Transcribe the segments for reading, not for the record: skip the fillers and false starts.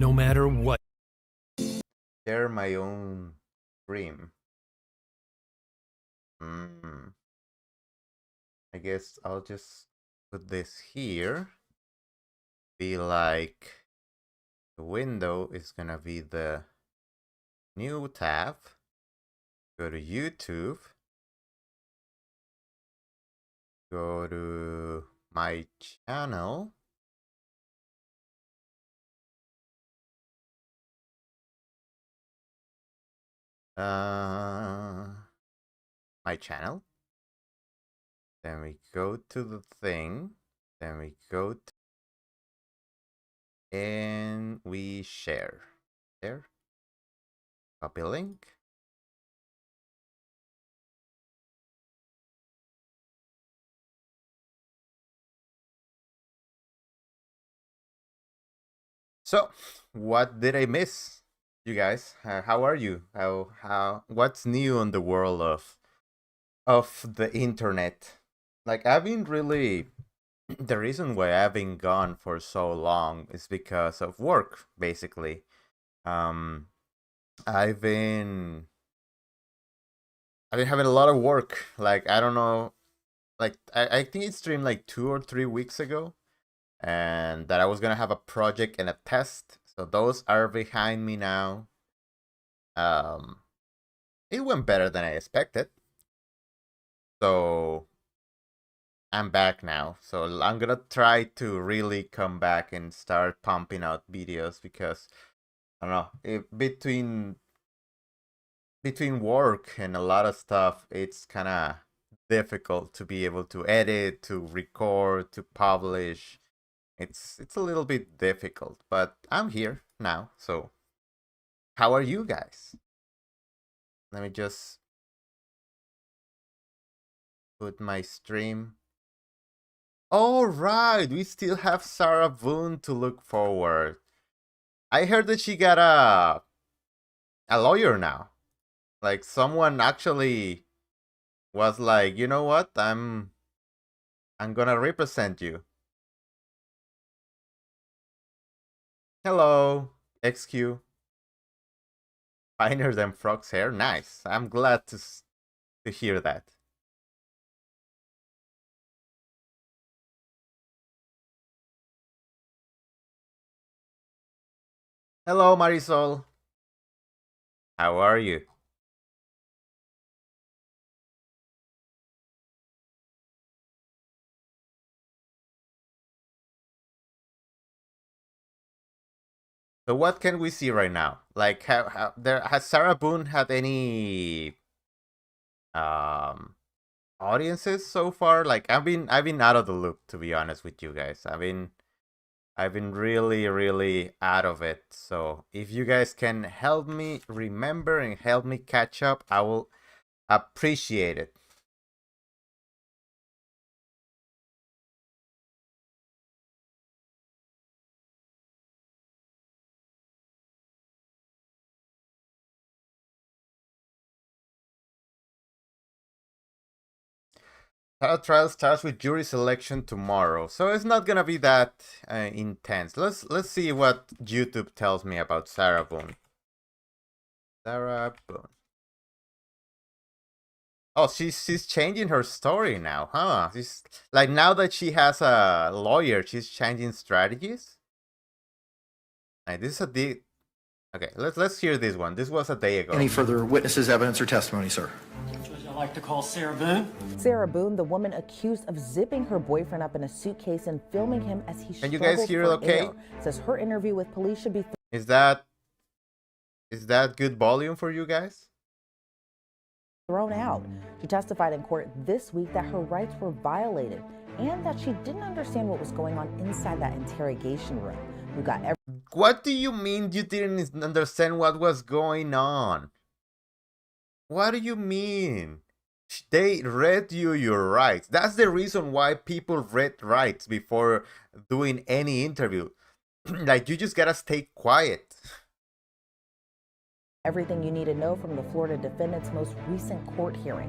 no matter what. Share my own dream. I guess I'll just put this here. Be like the window is gonna be the new tab. Go to YouTube. Go to my channel. My channel. Then we go to the thing. Then we go to and we share. There. Copy link. So, what did I miss, you guys? How are you? What's new on the world of the internet? Like, I've been really the reason why I've been gone for so long is because of work, basically. Um, I've been having a lot of work. Like, I don't know, like I think it streamed like 2 or 3 weeks ago, and that I was gonna have a project and a test. So those are behind me now. It went better than I expected. So I'm back now. So I'm gonna try to really come back and start pumping out videos because I don't know, between work and a lot of stuff, it's kind of difficult to be able to edit, to record, to publish. It's a little bit difficult, but I'm here now. So how are you guys? Let me just put my stream. All right, we still have Sarah Boone to look forward. I heard that she got a lawyer now. Like someone actually was like, you know what? I'm gonna represent you. Hello, XQ. Finer than Frog's hair. Nice. I'm glad to hear that. Hello, Marisol. How are you? So what can we see right now? Like, how there has Sarah Boone had any audiences so far? Like, I've been out of the loop, to be honest with you guys. I've been really out of it. So if you guys can help me remember and help me catch up, I will appreciate it. Trial starts with jury selection tomorrow, so it's not gonna be that intense. Let's see what YouTube tells me about Sarah Boone. Sarah Boone. Oh, she's changing her story now, huh? She's like, now that she has a lawyer, she's changing strategies. Like, this is a okay. Let's hear this one. This was a day ago. Any further witnesses, evidence, or testimony, sir? Judge, I'd like to call Sarah Boone. Sarah Boone, the woman accused of zipping her boyfriend up in a suitcase and filming him as he Can you guys hear it okay? Air, says her interview with police should be Is that good volume for you guys? thrown out. She testified in court this week that her rights were violated and that she didn't understand what was going on inside that interrogation room. You got What do you mean you didn't understand what was going on? What do you mean? They read you your rights. That's the reason why people read rights before doing any interview. Like, you just gotta stay quiet. everything you need to know from the Florida defendant's most recent court hearing.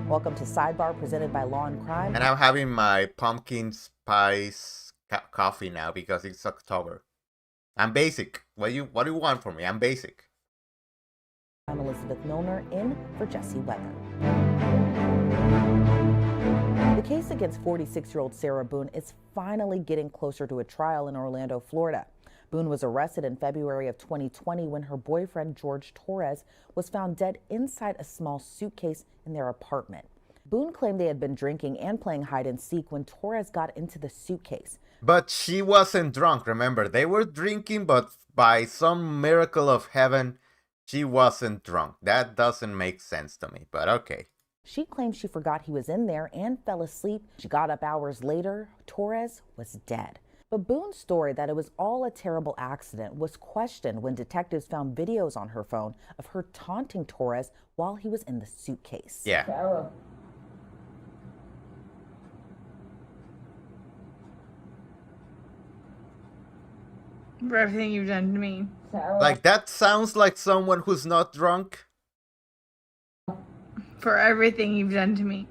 Welcome to Sidebar, presented by Law and Crime. And I'm having my pumpkin spice coffee now because it's October. I'm basic. What do you want from me? I'm basic. I'm Elizabeth Milner in for Jesse Weather. The case against 46-year-old Sarah Boone is finally getting closer to a trial in Orlando, Florida. Boone was arrested in February of 2020 when her boyfriend, George Torres, was found dead inside a small suitcase in their apartment. Boone claimed they had been drinking and playing hide and seek when Torres got into the suitcase. But she wasn't drunk, remember? They were drinking, but by some miracle of heaven, she wasn't drunk. That doesn't make sense to me, but okay. She claimed she forgot he was in there and fell asleep. She got up hours later. Torres was dead. But Boone's story that it was all a terrible accident was questioned when detectives found videos on her phone of her taunting Torres while he was in the suitcase. Yeah. Sarah. For everything you've done to me. Sarah. Like, that sounds like someone who's not drunk. For everything you've done to me.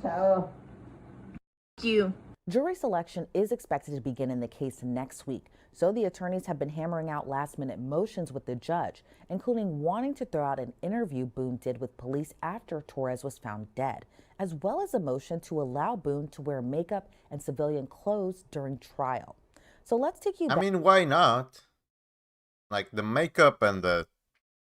Sarah. Thank you. Jury selection is expected to begin in the case next week, so the attorneys have been hammering out last-minute motions with the judge, including wanting to throw out an interview Boone did with police after Torres was found dead, as well as a motion to allow Boone to wear makeup and civilian clothes during trial. So let's take you I mean, why not? Like, the makeup and the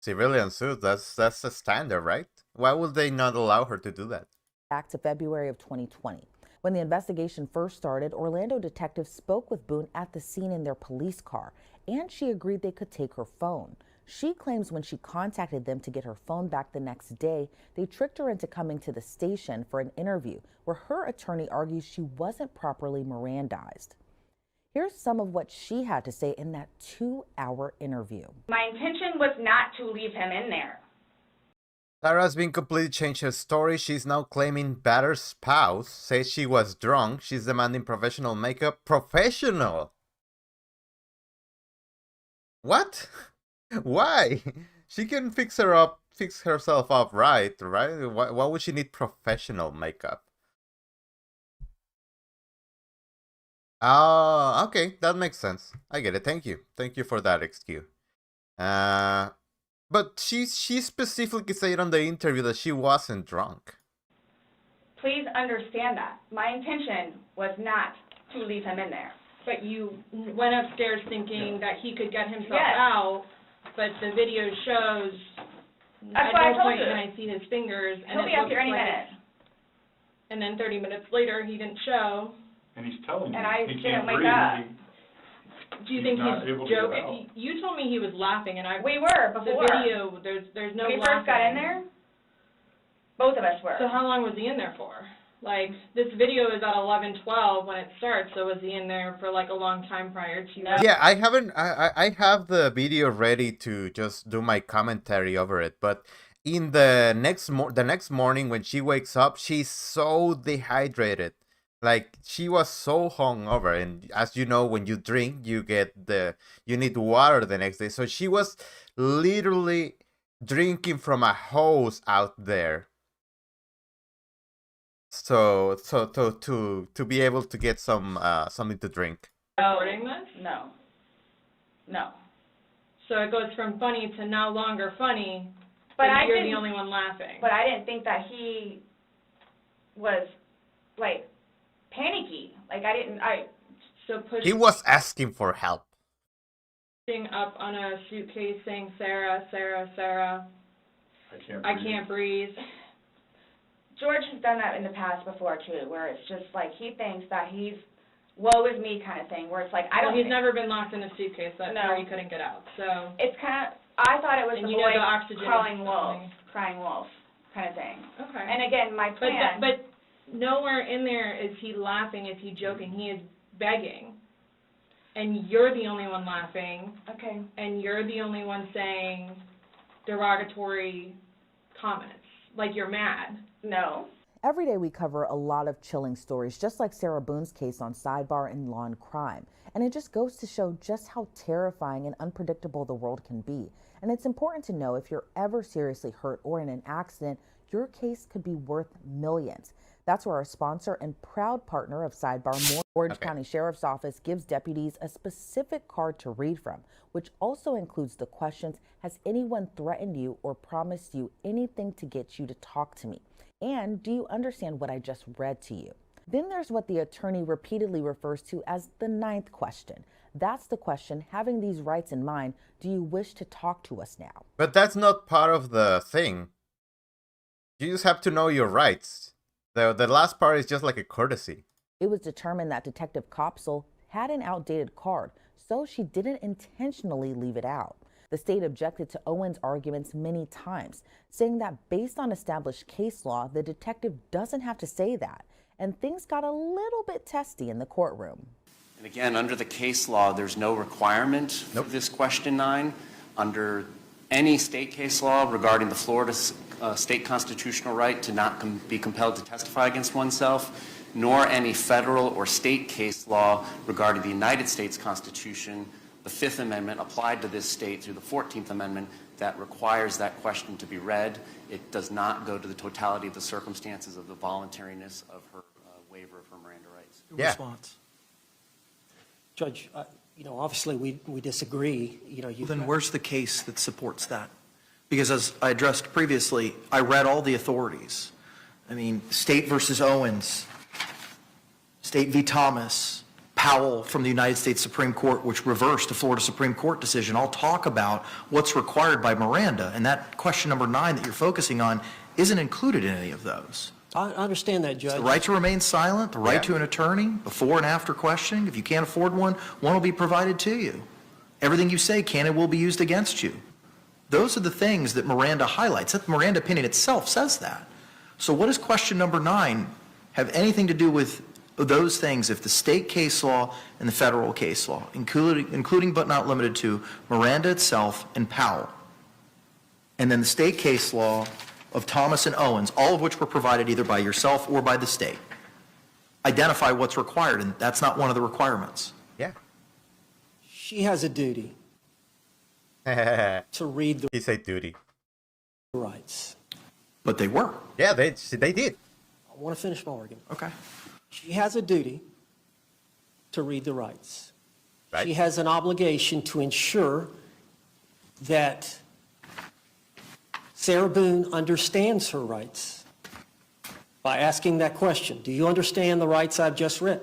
civilian suit, that's a standard, right? Why would they not allow her to do that? back to February of 2020. When the investigation first started, Orlando detectives spoke with Boone at the scene in their police car, and she agreed they could take her phone. She claims when she contacted them to get her phone back the next day, they tricked her into coming to the station for an interview where her attorney argues she wasn't properly Mirandized. Here's some of what she had to say in that 2-hour interview. My intention was not to leave him in there. Sarah's been completely changed her story. She's now claiming battered spouse says she was drunk. She's demanding professional makeup. Professional? What? Why? She can fix herself up, right? Why would she need professional makeup? Ah, okay, that makes sense. I get it. Thank you for that excuse. But she specifically said on the interview that she wasn't drunk. Please understand that. My intention was not to leave him in there. But you went upstairs thinking that he could get himself Yes. out, but the video shows That's at what I no told point you. can I see his fingers, and He'll it be up looks here any like, minute. and then 30 minutes later he didn't show. And he's telling you, And I he didn't can't wake breathe. up. Do you He's think not he's able to get joking? out. You told me he was laughing, and I We were the before. video there's no When we laughing. first got in there, both of us were. So how long was he in there for? Like, this video is at 11:12 when it starts, so was he in there for like a long time prior to that? Yeah, I haven't. I have the video ready to just do my commentary over it, but in the next morning when she wakes up, she's so dehydrated. Like, she was so hungover, and as you know, when you drink, you need water the next day. So she was literally drinking from a hose out there. So to be able to get some something to drink. Recording this? No. No. So it goes from funny to no longer funny, But and I you're didn't, the only one laughing. But I didn't think that he was, like, panicky. Like, So He was asking for help. pushing up on a suitcase saying, Sarah, Sarah, Sarah, I can't breathe. George has done that in the past before, too, where it's just like he thinks that he's woe is me kind of thing, where it's like, I Well, don't he's think- never been locked in a suitcase. That's No. where he couldn't get out. So It's kind of, I thought it was And the you know boy the oxygen crawling is wolf, something. crying wolf kind of thing. okay. And again, my plan. But nowhere in there is he laughing, is he joking. He is begging. And you're the only one laughing, Okay. and you're the only one saying derogatory comments, like you're mad. No. Every day we cover a lot of chilling stories, just like Sarah Boone's case on Sidebar and Law and Crime. And it just goes to show just how terrifying and unpredictable the world can be. And it's important to know if you're ever seriously hurt or in an accident, your case could be worth millions. That's where our sponsor and proud partner of Sidebar, Orange Okay. County Sheriff's Office, gives deputies a specific card to read from, which also includes the questions: has anyone threatened you or promised you anything to get you to talk to me? And do you understand what I just read to you? Then there's what the attorney repeatedly refers to as the ninth question. That's the question: having these rights in mind, do you wish to talk to us now? But that's not part of the thing. You just have to know your rights. The last part is just like a courtesy. It was determined that Detective Kopsel had an outdated card, so she didn't intentionally leave it out. The state objected to Owen's arguments many times, saying that based on established case law, the detective doesn't have to say that, and things got a little bit testy in the courtroom. And again, under the case law, there's no requirement for this question 9. Under any state case law regarding the Florida state constitutional right to not be compelled to testify against oneself, nor any federal or state case law regarding the United States Constitution, the Fifth Amendment applied to this state through the 14th Amendment that requires that question to be read. It does not go to the totality of the circumstances of the voluntariness of her waiver of her Miranda rights. Yeah. Response. Judge, obviously we disagree. Then where's the case that supports that? Because as I addressed previously, I read all the authorities. I mean, State versus Owens, State v. Thomas, Powell from the United States Supreme Court, which reversed the Florida Supreme Court decision, all talk about what's required by Miranda. And that question number 9 that you're focusing on isn't included in any of those. I understand that, Judge. The right to remain silent, the right to an attorney, before and after questioning. If you can't afford one, one will be provided to you. Everything you say can and will be used against you. Those are the things that Miranda highlights. That Miranda opinion itself says that. So what does question number 9 have anything to do with those things if the state case law and the federal case law, including but not limited to Miranda itself and Powell, and then the state case law of Thomas and Owens, all of which were provided either by yourself or by the state, identify what's required, and that's not one of the requirements. Yeah. She has a duty He to read the said duty. rights. But they were. Yeah, they did. I want to finish my argument. Okay. She has a duty to read the rights. Right. She has an obligation to ensure that Sarah Boone understands her rights by asking that question. Do you understand the rights I've just read?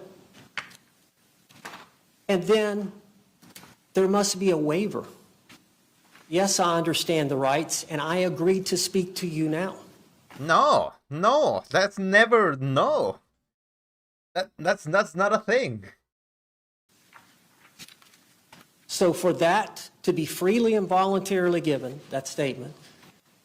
And then there must be a waiver. Yes, I understand the rights, and I agree to speak to you now. No, that's never, no. That's not a thing. So for that to be freely and voluntarily given, that statement,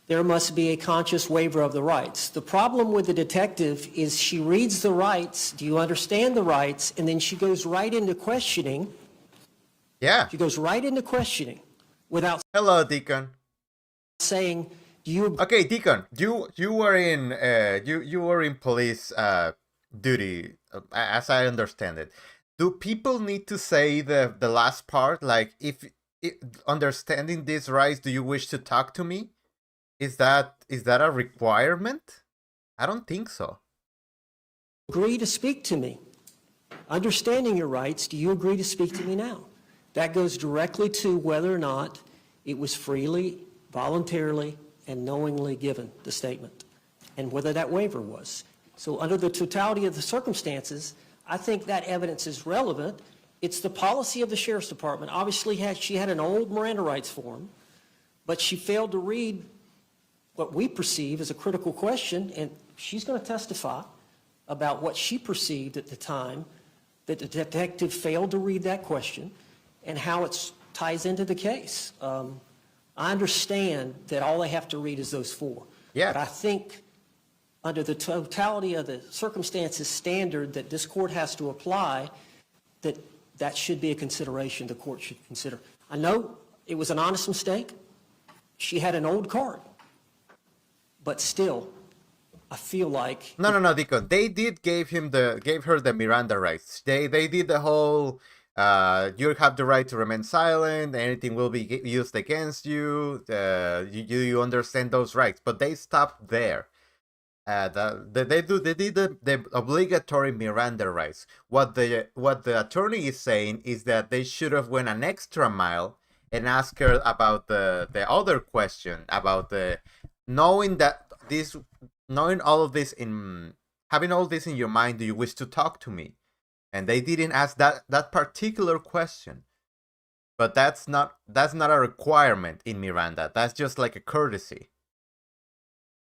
there must be a conscious waiver of the rights. The problem with the detective is she reads the rights, do you understand the rights, and then she goes right into questioning. Yeah. She goes right into questioning without Hello, Deacon. saying, do you Okay, Deacon, you were in you were in police duty, as I understand it. Do people need to say the last part, like if understanding these rights, do you wish to talk to me? Is that a requirement? I don't think so. agree to speak to me? Understanding your rights, do you agree to speak to me now? That goes directly to whether or not it was freely, voluntarily, and knowingly given, the statement, and whether that waiver was. So under the totality of the circumstances, I think that evidence is relevant. It's the policy of the Sheriff's Department. Obviously, she had an old Miranda rights form, but she failed to read what we perceive as a critical question, and she's going to testify about what she perceived at the time that the detective failed to read that question and how it ties into the case. I understand that all they have to read is those 4. Yeah. But I think under the totality of the circumstances standard that this court has to apply, that should be a consideration the court should consider. I know it was an honest mistake. She had an old card. But still, I feel like... No, Deacon. They did gave her the Miranda rights. They did the whole, you have the right to remain silent, anything will be used against you, you understand those rights. But they stopped there. They did the obligatory Miranda rights. What the attorney is saying is that they should have went an extra mile and asked her about the other question about the knowing all of this having all this in your mind. Do you wish to talk to me? And they didn't ask that particular question. But that's not a requirement in Miranda. That's just like a courtesy.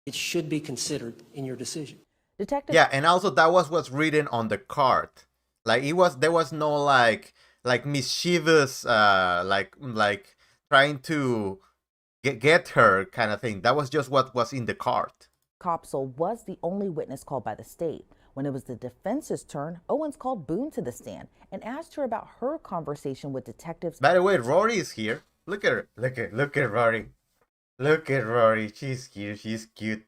It should be considered in your decision. Detective Yeah, and also that was what's written on the card. Like there was no like mischievous like trying to get her kind of thing. That was just what was in the card. Copsell was the only witness called by the state. When it was the defense's turn, Owens called Boone to the stand and asked her about her conversation with detectives. By the way, Rory is here. Look at her. Look at Rory. Look at Rory. She's cute. She's cute.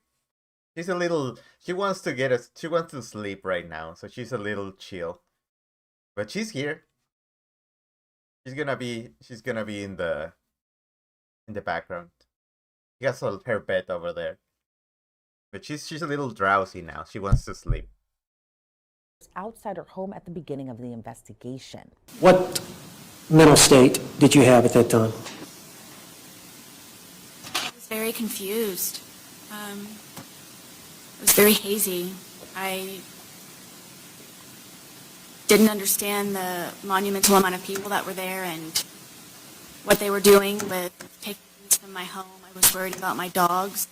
She's a little. She wants to sleep right now, so she's a little chill. But she's here. She's gonna be in the background. She has her bed over there. But she's a little drowsy now. She wants to sleep. Outside her home at the beginning of the investigation. What mental state did you have at that time? I was very confused. It was very hazy. I didn't understand the monumental amount of people that were there and what they were doing with taking things from my home. I was worried about my dogs.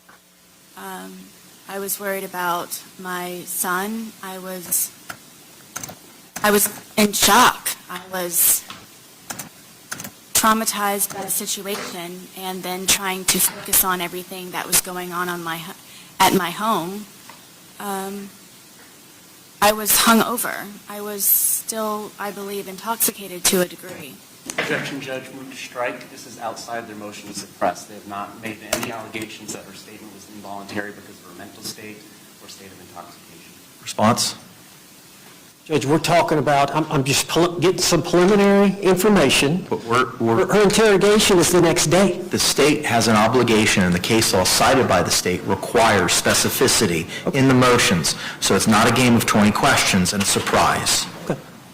I was worried about my son. I was in shock. I was traumatized by the situation and then trying to focus on everything that was going on at my home. I was hungover. I was still, I believe, intoxicated to a degree. Objection, Judge. Move to strike. This is outside their motion to suppress. They have not made any allegations that her statement was involuntary because of her mental state or state of intoxication. Response? Judge, we're talking about, I'm just getting some preliminary information. But Her interrogation is the next day. the state has an obligation, and the case law cited by the state requires specificity in the motions. So it's not a game of 20 questions and a surprise.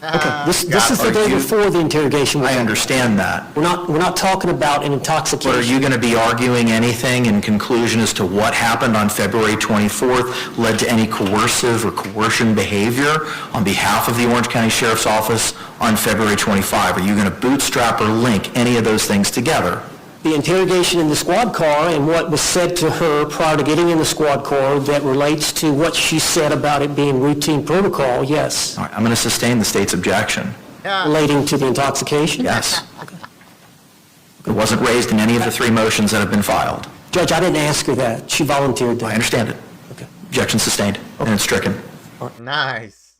Okay, this is the day before the interrogation. I understand that. We're not talking about an But are intoxication. you going to be arguing anything in conclusion as to what happened on February 24th led to any coercive or coercion behavior on behalf of the Orange County Sheriff's Office on February 25? Are you going to bootstrap or link any of those things together? The interrogation in the squad car and what was said to her prior to getting in the squad car that relates to what she said about it being routine protocol, yes. All right, I'm going to sustain the state's objection. Relating to the intoxication? Yes. It wasn't raised in any of the three motions that have been filed. Judge, I didn't ask her that. She volunteered I that. understand it. Okay. Objection sustained, and it's stricken. Nice.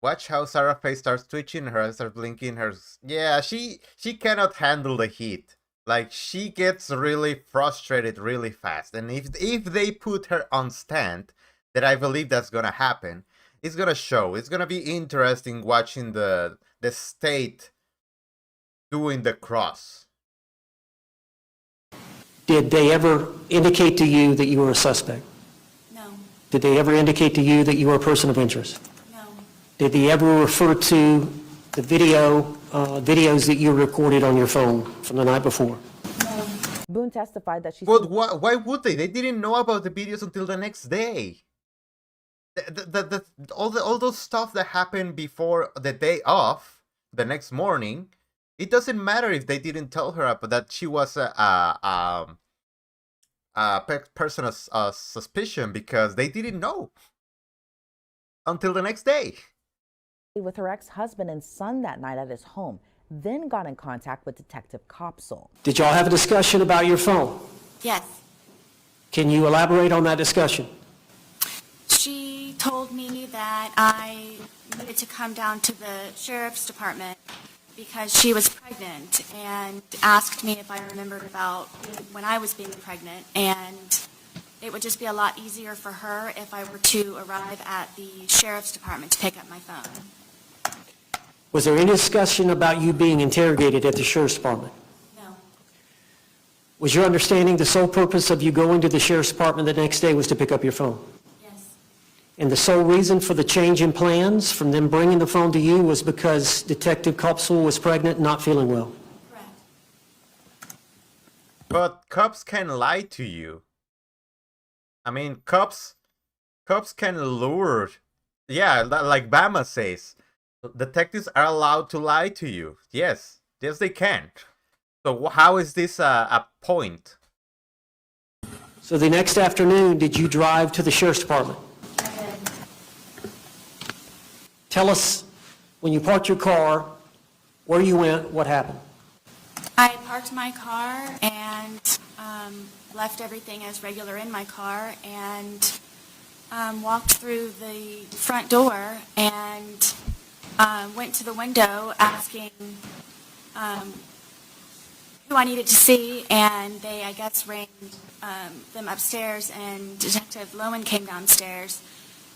Watch how Sarah face starts twitching, her eyes start blinking. Yeah, she cannot handle the heat. Like, she gets really frustrated really fast. And if they put her on stand, that I believe that's gonna happen, it's gonna show. It's gonna be interesting watching the state doing the cross. Did they ever indicate to you that you were a suspect? No, Did they ever indicate to you that you were a person of interest? no, Did they ever refer to the videos that you recorded on your phone from the night before? no. Boone testified that she But why would they? They didn't know about the videos until the next day. All those stuff that happened before the day off, the next morning, it doesn't matter if they didn't tell her that she was a person of suspicion, because they didn't know until the next day. with her ex-husband and son that night at his home, then got in contact with Detective Copsell. Did y'all have a discussion about your phone? Yes. Can you elaborate on that discussion? She told me that I needed to come down to the sheriff's department because she was pregnant and asked me if I remembered about when I was being pregnant, and it would just be a lot easier for her if I were to arrive at the sheriff's department to pick up my phone. Was there any discussion about you being interrogated at the sheriff's department? No, Was your understanding the sole purpose of you going to the sheriff's department the next day was to pick up your phone? yes, And the sole reason for the change in plans from them bringing the phone to you was because Detective Kopsel was pregnant and not feeling well? Correct. But cops can lie to you. I mean, cops can lure. Yeah, like Bama says, detectives are allowed to lie to you. Yes, they can. So how is this a point? So the next afternoon, did you drive to the sheriff's department? Tell us, when you parked your car, where you went, what happened? I parked my car and left everything as regular in my car and walked through the front door and went to the window asking who I needed to see, and they, I guess, rang them upstairs, and Detective Lowen came downstairs.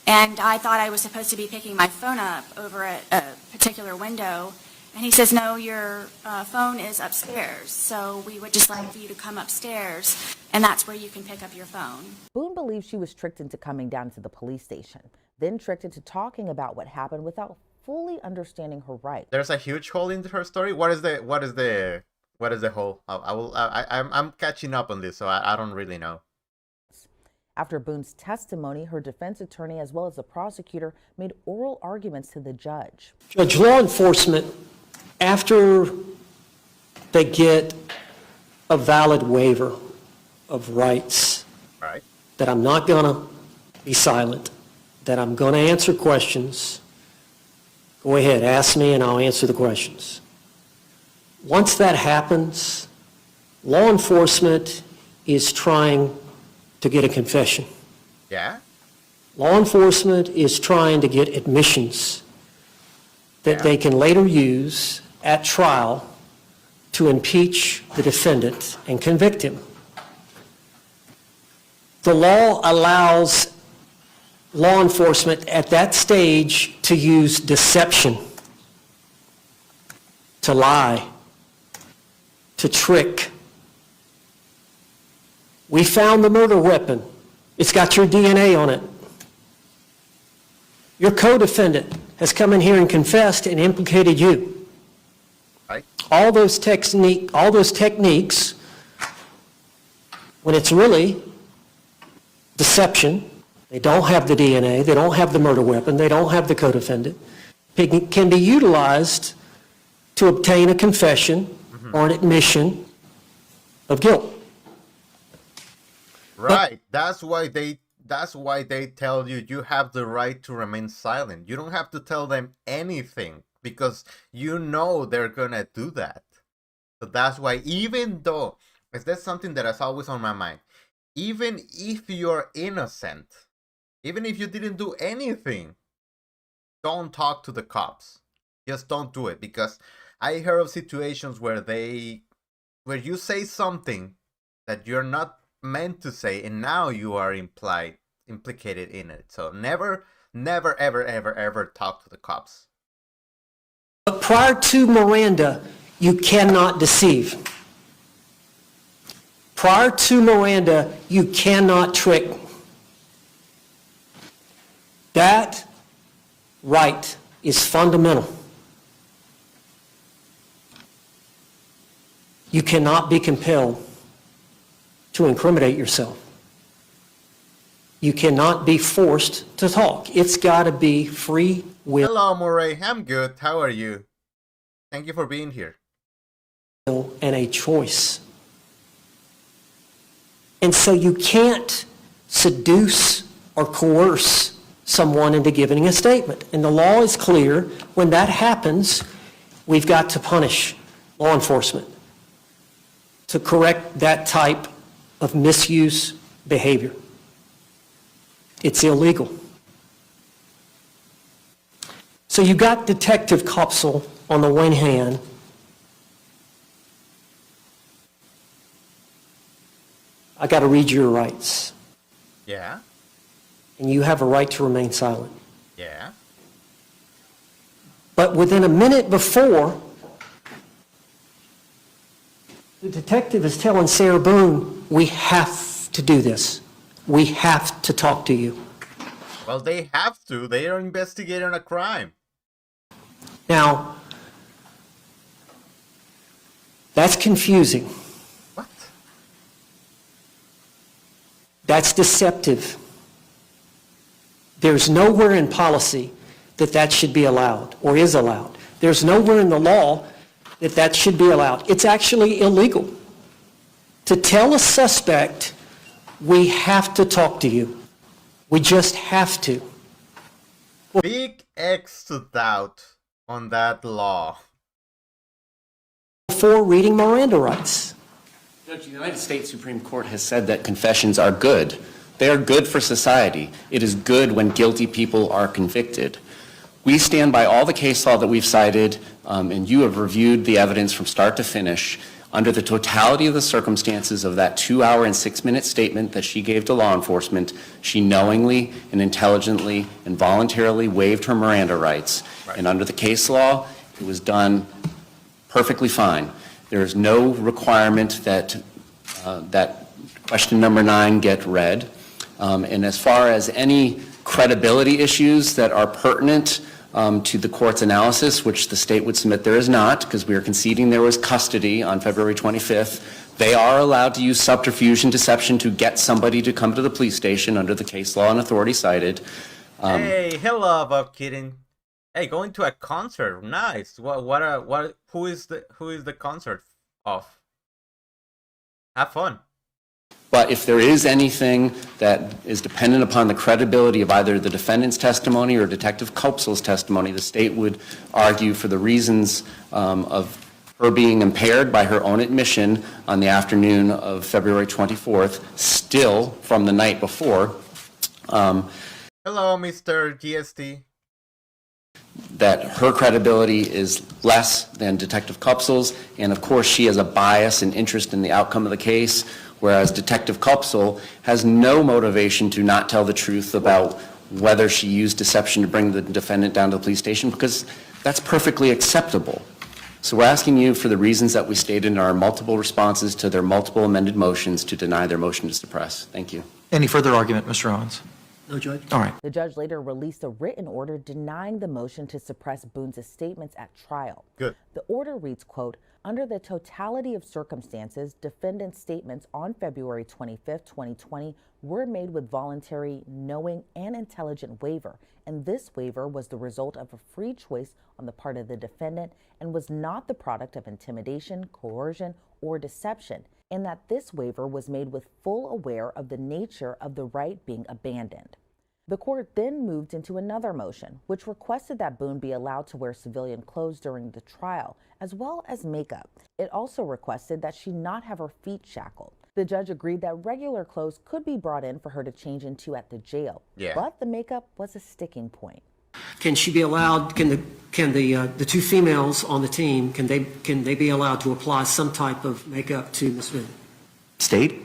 And I thought I was supposed to be picking my phone up over at a particular window. And he says, no, your phone is upstairs. So we would just like for you to come upstairs, and that's where you can pick up your phone. Boone believes she was tricked into coming down to the police station, then tricked into talking about what happened without fully understanding her rights. There's a huge hole in her story. What is the hole? I'm catching up on this, so I don't really know. After Boone's testimony, her defense attorney as well as the prosecutor made oral arguments to the judge. Judge, law enforcement, after they get a valid waiver of rights, Right. that I'm not going to be silent, that I'm going to answer questions, go ahead, ask me and I'll answer the questions. Once that happens, law enforcement is trying to get a confession. Yeah. Law enforcement is trying to get admissions that they can later use at trial to impeach the defendant and convict him. The law allows law enforcement at that stage to use deception, to lie, to trick. We found the murder weapon. It's got your DNA on it. Your co-defendant has come in here and confessed and implicated you. Right. All those techniques, when it's really deception, they don't have the DNA, they don't have the murder weapon, they don't have the co-defendant, can be utilized to obtain a confession or an admission of guilt. Right. That's why they tell you you have the right to remain silent. You don't have to tell them anything because you know they're gonna do that. So that's why, even though, that's something that is always on my mind, even if you're innocent, even if you didn't do anything, don't talk to the cops. Just don't do it, because I heard of situations where you say something that you're not meant to say, and now you are implicated in it. So never ever talk to the cops. But prior to Miranda, you cannot deceive. Prior to Miranda, you cannot trick. That right is fundamental. You cannot be compelled to incriminate yourself. You cannot be forced to talk. It's got to be free will. Hello, Murray. I'm good. How are you? Thank you for being here. And a choice. And so you can't seduce or coerce someone into giving a statement. And the law is clear. When that happens, we've got to punish law enforcement to correct that type of misuse behavior. It's illegal. So you got Detective Kopsel on the one hand. I got to read your rights. Yeah. And you have a right to remain silent. Yeah. But within a minute before, the detective is telling Sarah Boone, we have to do this. We have to talk to you. Well, they have to. They are investigating a crime. Now, that's confusing. What? That's deceptive. There's nowhere in policy that that should be allowed or is allowed. There's nowhere in the law that that should be allowed. It's actually illegal to tell a suspect, we have to talk to you. We just have to. Big X to doubt on that law. Before reading Miranda rights. Judge, the United States Supreme Court has said that confessions are good. They are good for society. It is good when guilty people are convicted. We stand by all the case law that we've cited, and you have reviewed the evidence from start to finish. Under the totality of the circumstances of that 2-hour and 6-minute statement that she gave to law enforcement, she knowingly and intelligently and voluntarily waived her Miranda rights. Right. And under the case law, it was done perfectly fine. There is no requirement that that question number 9 get read. And as far as any credibility issues that are pertinent to the court's analysis, which the state would submit there is not, because we are conceding there was custody on February 25th. They are allowed to use subterfuge and deception to get somebody to come to the police station under the case law and authority cited. Hey, hello, Bob Keating. Hey, going to a concert, nice. Who is the concert of? Have fun. But if there is anything that is dependent upon the credibility of either the defendant's testimony or Detective Kopsel's testimony, the state would argue for the reasons of her being impaired by her own admission on the afternoon of February 24th, still from the night before. Hello, Mr. GST. That her credibility is less than Detective Kopsel's, and of course she has a bias and interest in the outcome of the case, whereas Detective Kopsel has no motivation to not tell the truth about whether she used deception to bring the defendant down to the police station, because that's perfectly acceptable. So we're asking you, for the reasons that we stated in our multiple responses to their multiple amended motions, to deny their motion to suppress. Thank you. Any further argument, Mr. Owens? No, Judge. All right. The judge later released a written order denying the motion to suppress Boone's statements at trial. Good. The order reads, quote, under the totality of circumstances, defendant's statements on February 25th, 2020 were made with voluntary, knowing, and intelligent waiver, and this waiver was the result of a free choice on the part of the defendant and was not the product of intimidation, coercion, or deception, and that this waiver was made with full aware of the nature of the right being abandoned. The court then moved into another motion, which requested that Boone be allowed to wear civilian clothes during the trial, as well as makeup. It also requested that she not have her feet shackled. The judge agreed that regular clothes could be brought in for her to change into at the jail, but the makeup was a sticking point. Can she be allowed, can the two females on the team, can they be allowed to apply some type of makeup to Ms. Boone? State?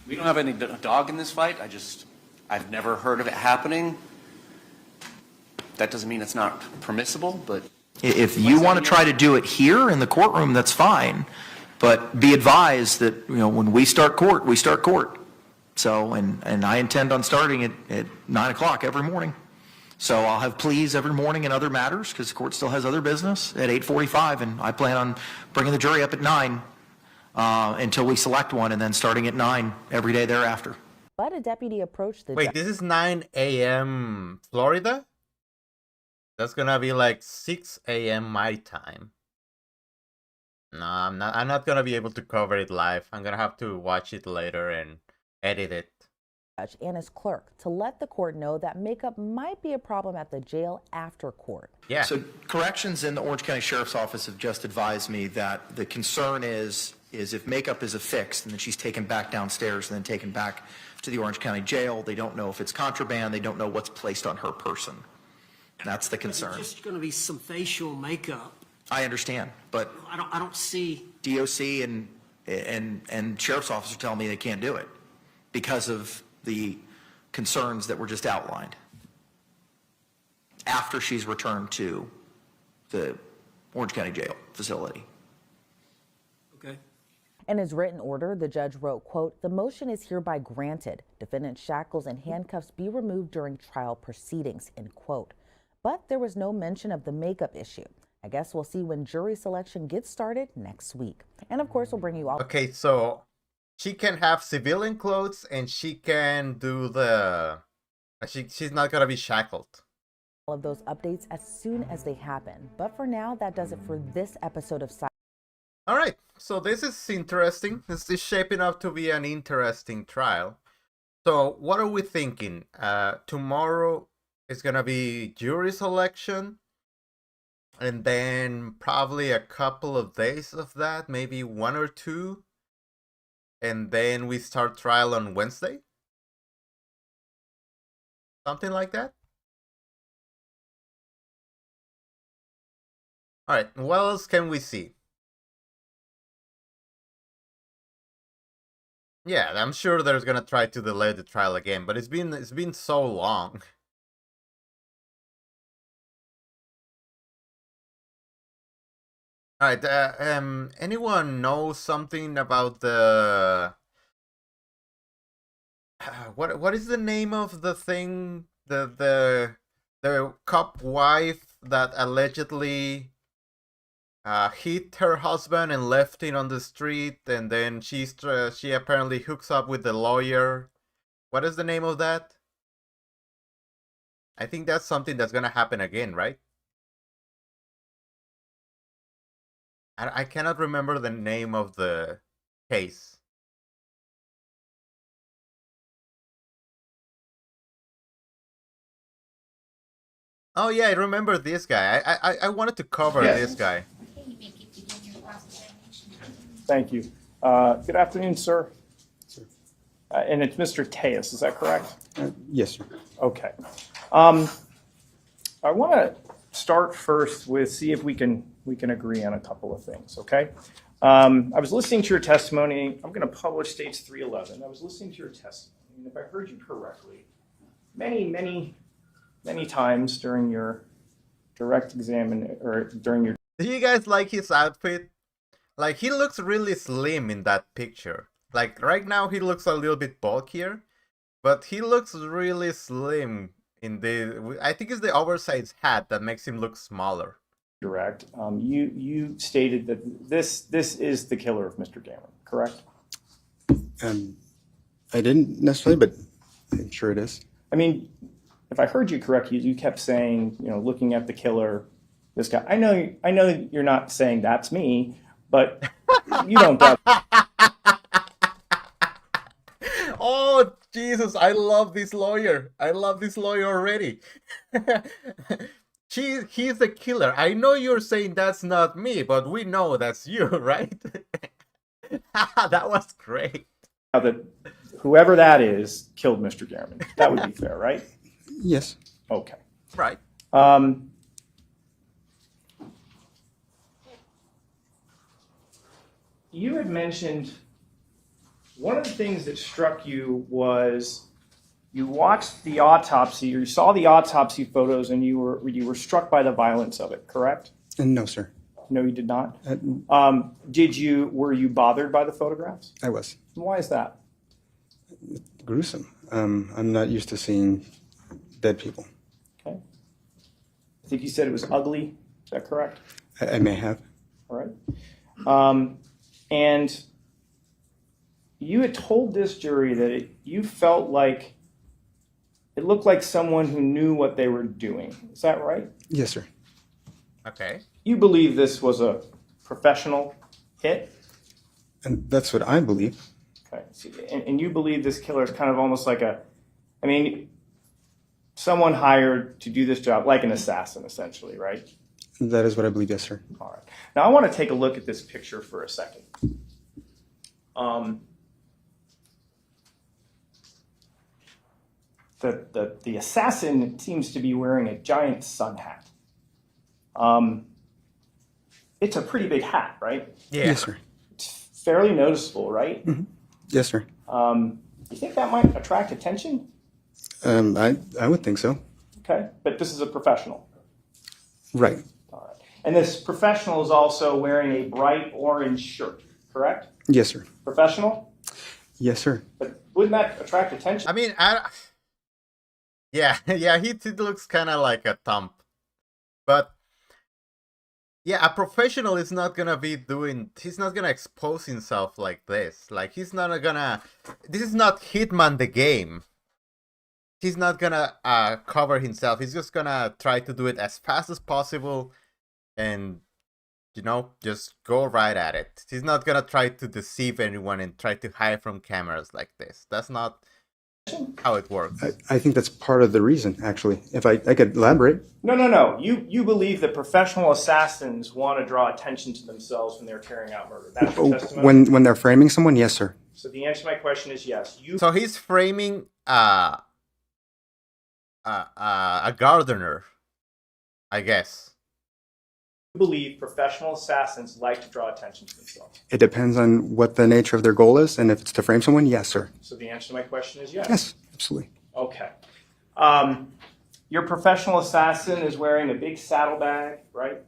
We don't have any dog in this fight. I've never heard of it happening. That doesn't mean it's not permissible, but... If you want to try to do it here in the courtroom, that's fine. But be advised that, you know, when we start court, we start court. So, and I intend on starting it at 9 o'clock every morning. So I'll have pleas every morning in other matters, because the court still has other business, at 8:45, and I plan on bringing the jury up at 9 until we select one, and then starting at 9 every day thereafter. But a deputy approached the Wait, this is 9 a.m. Florida? That's gonna be like 6 a.m. my time. No, I'm not gonna be able to cover it live. I'm gonna have to watch it later and edit it. judge and his clerk to let the court know that makeup might be a problem at the jail after court. Yeah. So corrections in the Orange County Sheriff's Office have just advised me that the concern is if makeup is affixed and then she's taken back downstairs and then taken back to the Orange County Jail, they don't know if it's contraband, they don't know what's placed on her person. That's the concern. There's just going to be some facial makeup. I understand, but I don't see. DOC and Sheriff's Office are telling me they can't do it because of the concerns that were just outlined after she's returned to the Orange County Jail facility. Okay. In his written order, the judge wrote, quote, "The motion is hereby granted. Defendant's shackles and handcuffs be removed during trial proceedings," end quote. But there was no mention of the makeup issue. I guess we'll see when jury selection gets started next week. And of course, we'll bring you all. Okay, so she can have civilian clothes and she can do the... She's not gonna be shackled. All of those updates as soon as they happen. But for now, that does it for this episode of Side. All right, so this is interesting. This is shaping up to be an interesting trial. So what are we thinking? Tomorrow is gonna be jury selection, and then probably a couple of days of that, maybe 1 or 2, and then we start trial on Wednesday? Something like that? All right, what else can we see? Yeah, I'm sure they're gonna try to delay the trial again, but it's been so long. All right, anyone know something about the what is the name of the thing, the cop wife that allegedly hit her husband and left him on the street, and then she apparently hooks up with the lawyer. What is the name of that? I think that's something that's gonna happen again, right? I cannot remember the name of the case. Oh yeah, I remember this guy. I wanted to cover this guy. Thank you. Good afternoon, sir. And it's Mr. Tejas, is that correct? Yes, sir. Okay. I want to start first with see if we can agree on a couple of things, okay? I was listening to your testimony. I'm going to publish States 311. I was listening to your testimony, and if I heard you correctly, many times during your direct examination, or during your... Do you guys like his outfit? Like, he looks really slim in that picture. Like, right now he looks a little bit bulkier, but he looks really slim in the... I think it's the oversized hat that makes him look smaller. Direct. You stated that this is the killer of Mr. Gammon, correct? I didn't necessarily, but I'm sure it is. I mean, if I heard you correctly, you kept saying, looking at the killer, this guy. I know you're not saying that's me, but you don't doubt. Oh, Jesus, I love this lawyer. I love this lawyer already. He's the killer. I know you're saying that's not me, but we know that's you, right? That was great. Now that whoever that is killed Mr. Gammon. That would be fair, right? Yes. Okay. Right. You had mentioned one of the things that struck you was you watched the autopsy, or you saw the autopsy photos, and you were struck by the violence of it, correct? No, sir. No, you did not? Were you bothered by the photographs? I was. Why is that? Gruesome. I'm not used to seeing dead people. Okay. I think you said it was ugly. Is that correct? I may have. All right. And you had told this jury that you felt like it looked like someone who knew what they were doing. Is that right? Yes, sir. Okay. You believe this was a professional hit? And that's what I believe. Okay. And you believe this killer is kind of almost like someone hired to do this job, like an assassin, essentially, right? That is what I believe, yes, sir. All right. Now, I want to take a look at this picture for a second. The assassin seems to be wearing a giant sun hat. It's a pretty big hat, right? Yeah. Yes, sir. It's fairly noticeable, right? Mm-hmm. Yes, sir. You think that might attract attention? I would think so. Okay, but this is a professional. Right. All right. And this professional is also wearing a bright orange shirt, correct? Yes, sir. Professional? Yes, sir. But wouldn't that attract attention? I mean, yeah, yeah, he looks kind of like a thump, but yeah, a professional is not gonna be doing. He's not gonna expose himself like this. Like he's not gonna. This is not Hitman the game. He's not gonna cover himself. He's just gonna try to do it as fast as possible, and just go right at it. He's not gonna try to deceive anyone and try to hide from cameras like this. That's not how it works. I think that's part of the reason, actually. If I could elaborate. No. You believe that professional assassins want to draw attention to themselves when they're carrying out murder. That's your testimony? When they're framing someone, yes, sir. So the answer to my question is yes. So he's framing a gardener, I guess. Believe professional assassins like to draw attention to themselves. It depends on what the nature of their goal is, and if it's to frame someone, yes, sir. So the answer to my question is yes. Yes, absolutely. Okay. Your professional assassin is wearing a big saddlebag, right?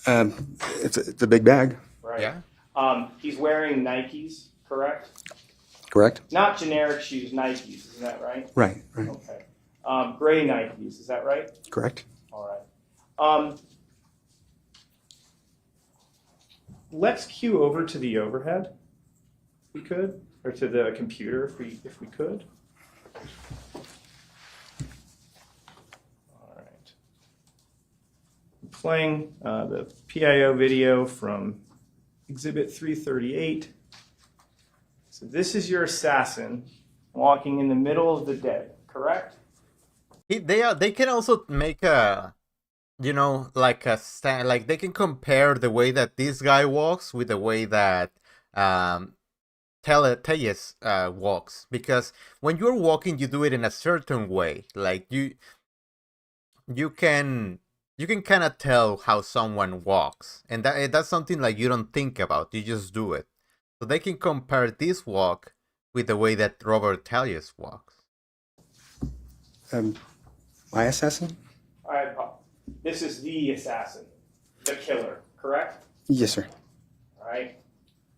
It's a big bag. Right. Yeah. He's wearing Nikes, correct? Correct. Not generic shoes, Nikes, isn't that right? Right. Okay. Gray Nikes, is that right? Correct. All right. Let's cue over to the overhead, if we could, or to the computer, if we could. All right. I'm playing the PIO video from Exhibit 338. So this is your assassin walking in the middle of the day, correct? They can also make a like they can compare the way that this guy walks with the way that Tellez walks, because when you're walking you do it in a certain way. Like you can kind of tell how someone walks, and that's something like you don't think about, you just do it. So they can compare this walk with the way that Robert Tellez walks. My assassin? All right, this is the assassin, the killer, correct? Yes, sir. All right.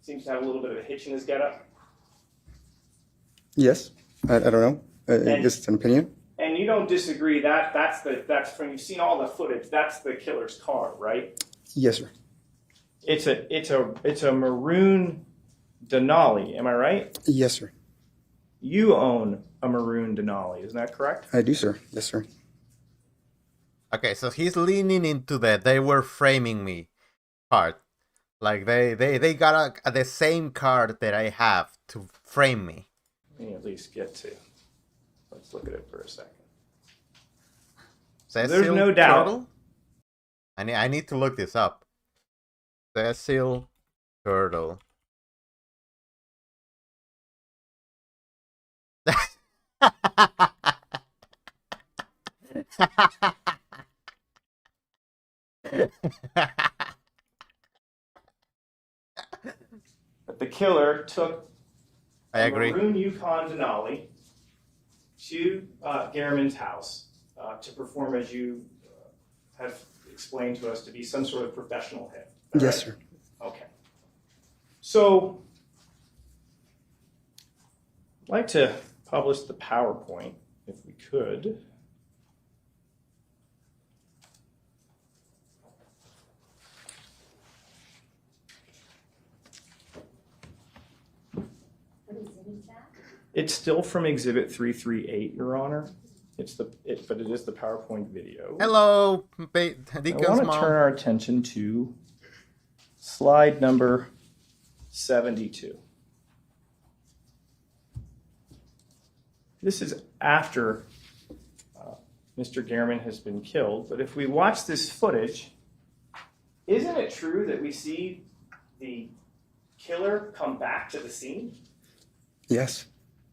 Seems to have a little bit of a hitch in his getup. Yes. I don't know. I guess it's an opinion. And you don't disagree that's from, you've seen all the footage, that's the killer's car, right? Yes, sir. It's a maroon Denali, am I right? Yes, sir. You own a maroon Denali, isn't that correct? I do, sir. Yes, sir. Okay, so he's leaning into the "they were framing me" part. Like they got the same card that I have to frame me. Let me at least get to. Let's look at it for a second. Cecil There's no doubt. Turtle? I need to look this up. Cecil Turtle. But the killer took I agree. a maroon Yukon Denali to Garriman's house to perform, as you have explained to us, to be some sort of professional hit. Yes, sir. Okay. So, I'd like to publish the PowerPoint, if we could. It's still from Exhibit 338, Your Honor. But it is the PowerPoint video. Hello, I Deacon's want to mom. turn our attention to slide number 72. This is after Mr. Garriman has been killed, but if we watch this footage, isn't it true that we see the killer come back to the scene? Yes.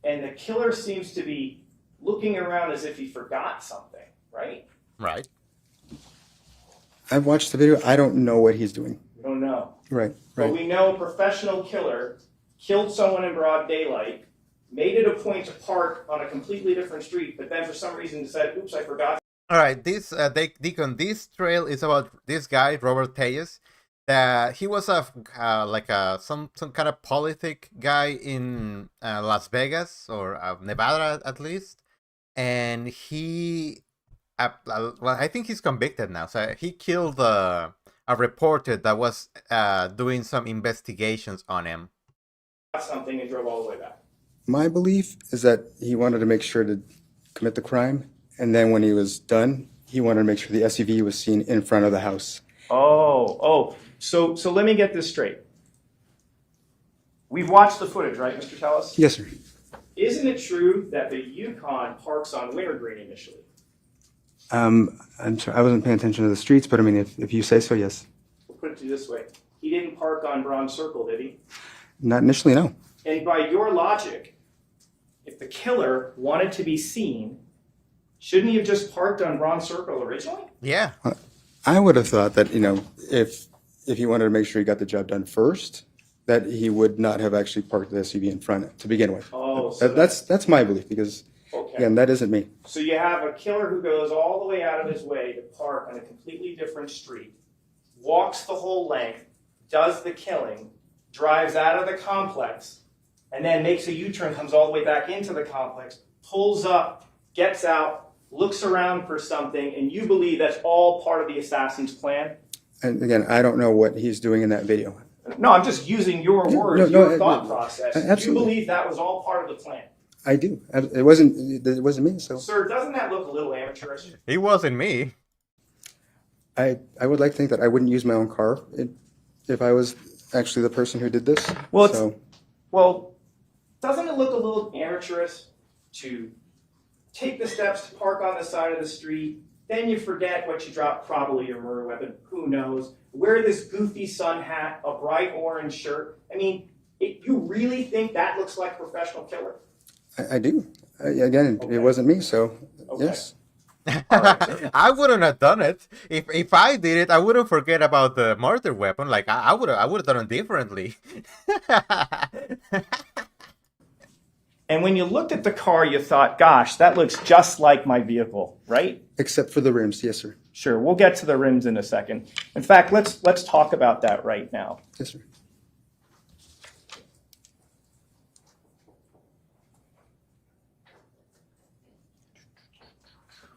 And the killer seems to be looking around as if he forgot something, right? Right. I've watched the video. I don't know what he's doing. We don't know. Right. But we know a professional killer killed someone in broad daylight, made it a point to park on a completely different street, but then for some reason decided, oops, I forgot. All right, Deacon, this trail is about this guy, Robert Tellez. He was a like a some kind of politic guy in Las Vegas or Nevada at least, and well, I think he's convicted now. So he killed a reporter that was doing some investigations on him. Something and drove all the way back. My belief is that he wanted to make sure to commit the crime, and then when he was done, he wanted to make sure the SUV was seen in front of the house. So let me get this straight. We've watched the footage, right, Mr. Tellis? Yes, sir. Isn't it true that the Yukon parks on Wintergreen initially? I'm sorry, I wasn't paying attention to the streets, but I mean, if you say so, yes. We'll put it to you this way. He didn't park on Bronze Circle, did he? Not initially, no. And by your logic, if the killer wanted to be seen, shouldn't he have just parked on Bronze Circle originally? Yeah. I would have thought that, if he wanted to make sure he got the job done first, that he would not have actually parked the SUV in front to begin with. That's my belief, because, again, that isn't me. So you have a killer who goes all the way out of his way to park on a completely different street, walks the whole length, does the killing, drives out of the complex, and then makes a U-turn, comes all the way back into the complex, pulls up, gets out, looks around for something, and you believe that's all part of the assassin's plan? And again, I don't know what he's doing in that video. No, I'm just using your words, your thought process. Absolutely. You believe that was all part of the plan. I do. It wasn't me, so. Sir, doesn't that look a little amateurish? It wasn't me. I would like to think that I wouldn't use my own car if I was actually the person who did this. Well, doesn't it look a little amateurish to take the steps to park on the side of the street, then you forget what you dropped, probably your murder weapon, who knows, wear this goofy sun hat, a bright orange shirt. I mean, you really think that looks like a professional killer? I do. Again, it wasn't me, so yes. I wouldn't have done it. If I did it, I wouldn't forget about the murder weapon. Like I would have done it differently. And when you looked at the car, you thought, gosh, that looks just like my vehicle, right? Except for the rims, yes, sir. Sure, we'll get to the rims in a second. In fact, let's talk about that right now. Yes, sir.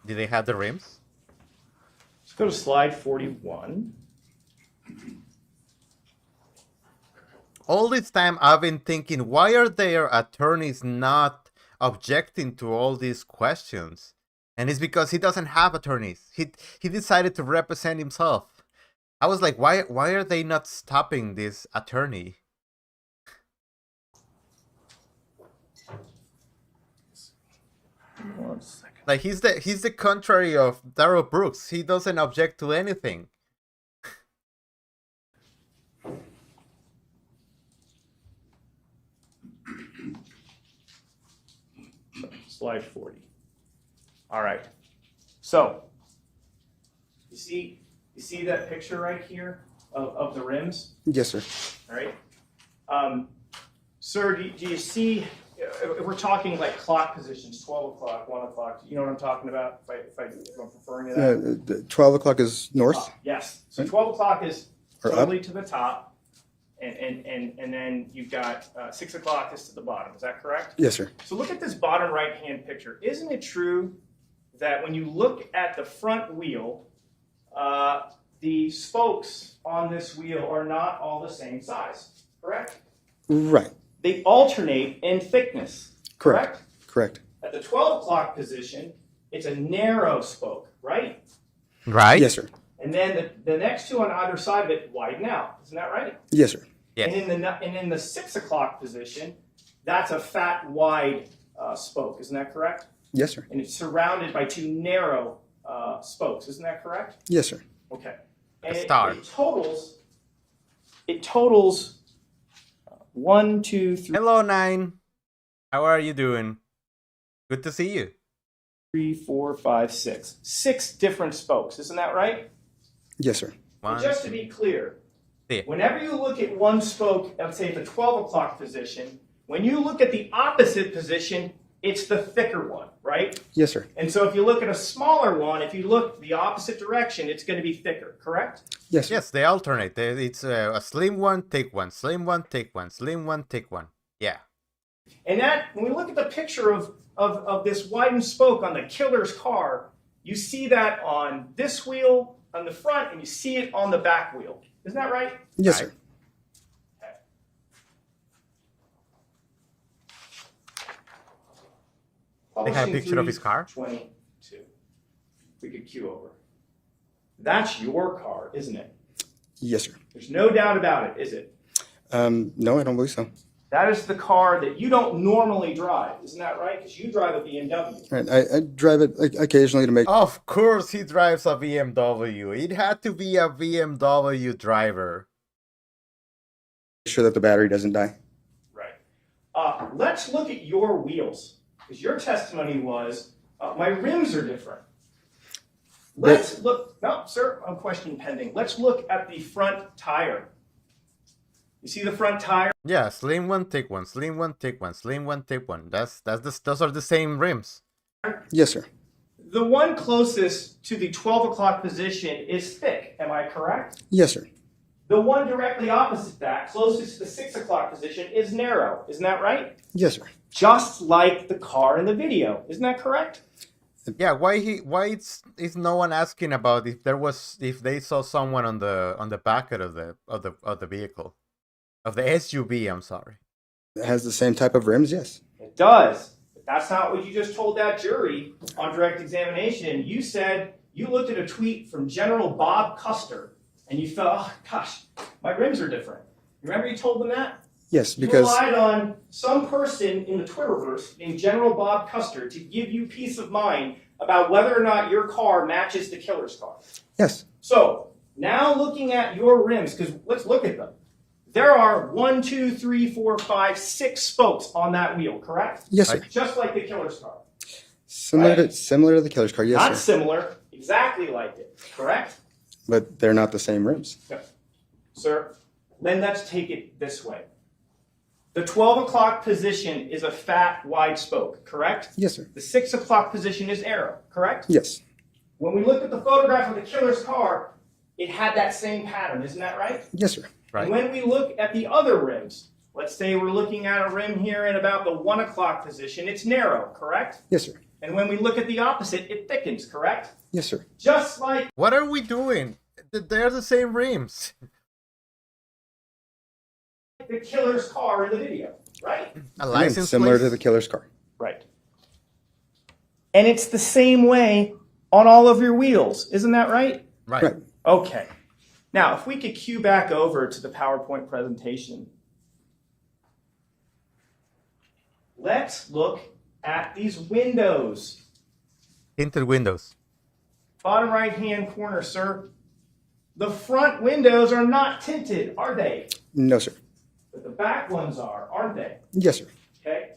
Do they have the rims? Let's go to slide 41. All this time I've been thinking, why are their attorneys not objecting to all these questions? And it's because he doesn't have attorneys. He decided to represent himself. I was like, why are they not stopping this attorney? One second. Like he's the contrary of Darrell Brooks. He doesn't object to anything. Slide 40. All right. So, you see that picture right here of the rims? Yes, sir. All right. Sir, do you see, if we're talking like clock positions, 12 o'clock, 1 o'clock, you know what I'm talking about? If I'm referring to that? 12 o'clock is north? Yes. So 12 o'clock is Or totally to the top, and then you've got 6 o'clock is to the bottom. Is that correct? Yes, sir. So look at this bottom right-hand picture. Isn't it true that when you look at the front wheel, the spokes on this wheel are not all the same size, correct? Right. They alternate in thickness, correct? Correct. At the 12 o'clock position, it's a narrow spoke, right? Right? Yes, sir. And then the next two on either side of it widen out. Isn't that right? Yes, sir. Yes. And in the 6 o'clock position, that's a fat, wide spoke. Isn't that correct? Yes, sir. And it's surrounded by two narrow spokes. Isn't that correct? Yes, sir. Okay. And star. It totals 1, 2, 3, Hello, 9. How are you doing? Good to see you. 3, 4, 5, 6. 6 different spokes. Isn't that right? Yes, sir. And just to be clear, Yeah. whenever you look at one spoke, let's say at the 12 o'clock position, when you look at the opposite position, it's the thicker one, right? Yes, sir. And so if you look at a smaller one, if you look the opposite direction, it's going to be thicker, correct? Yes, sir. Yes, they alternate. It's a slim one, thick one, slim one, thick one, slim one, thick one. Yeah. And that, when we look at the picture of this widened spoke on the killer's car, you see that on this wheel on the front, and you see it on the back wheel. Isn't that right? Yes, sir. They have a picture of his car? 22. We could cue over. That's your car, isn't it? Yes, sir. There's no doubt about it, is it? No, I don't believe so. That is the car that you don't normally drive. Isn't that right? Because you drive a BMW. Right. I drive it occasionally to make Of course he drives a BMW. It had to be a BMW driver. sure that the battery doesn't die. Right. Let's look at your wheels. Because your testimony was, my rims are different. Let's look, no, sir, a question pending. Let's look at the front tire. You see the front tire? Yeah, slim one, thick one, slim one, thick one, slim one, thick one. Those are the same rims. Yes, sir. The one closest to the 12 o'clock position is thick, am I correct? Yes, sir. The one directly opposite that, closest to the 6 o'clock position, is narrow. Isn't that right? Yes, sir. Just like the car in the video. Isn't that correct? Yeah, why is no one asking about if they saw someone on the back of the vehicle, of the SUV, I'm sorry. It has the same type of rims, yes. It does. But that's not what you just told that jury on direct examination. You said you looked at a tweet from General Bob Custer and you felt, oh gosh, my rims are different. Remember you told them that? Yes, You because relied on some person in the Twitterverse named General Bob Custer to give you peace of mind about whether or not your car matches the killer's car. yes, So now looking at your rims, because let's look at them. There are 1, 2, 3, 4, 5, 6 spokes on that wheel, correct? yes, sir. Just like the killer's car. Similar Right. to the killer's car, yes, Not sir. similar, exactly like it, correct? But they're not the same rims. Yes. Sir, then let's take it this way. The 12 o'clock position is a fat, wide spoke, correct? Yes, sir. The 6 o'clock position is arrow, correct? Yes, When we looked at the photograph of the killer's car, it had that same pattern, isn't that right? yes, sir. Right. And when we look at the other rims, let's say we're looking at a rim here in about the 1 o'clock position, it's narrow, correct? Yes, sir. And when we look at the opposite, it thickens, correct? Yes, sir. Just like What are we doing? They're the same rims. the killer's car in the video, right? A Again, license similar plate? to the killer's car. Right. And it's the same way on all of your wheels, isn't that right? Right. Right. Okay. Now, if we could cue back over to the PowerPoint presentation. Let's look at these windows. Tinted windows. Bottom right-hand corner, sir. The front windows are not tinted, are they? No, sir. But the back ones are, aren't they? Yes, sir. Okay.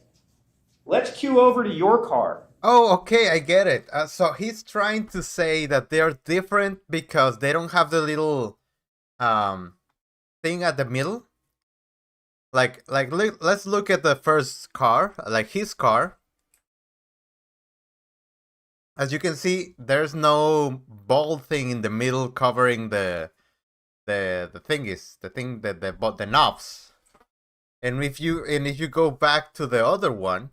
Let's cue over to your car. Oh, okay, I get it. So he's trying to say that they're different because they don't have the little thing at the middle. Let's look at the first car, like his car. As you can see, there's no ball thing in the middle covering the knobs. And if you go back to the other one,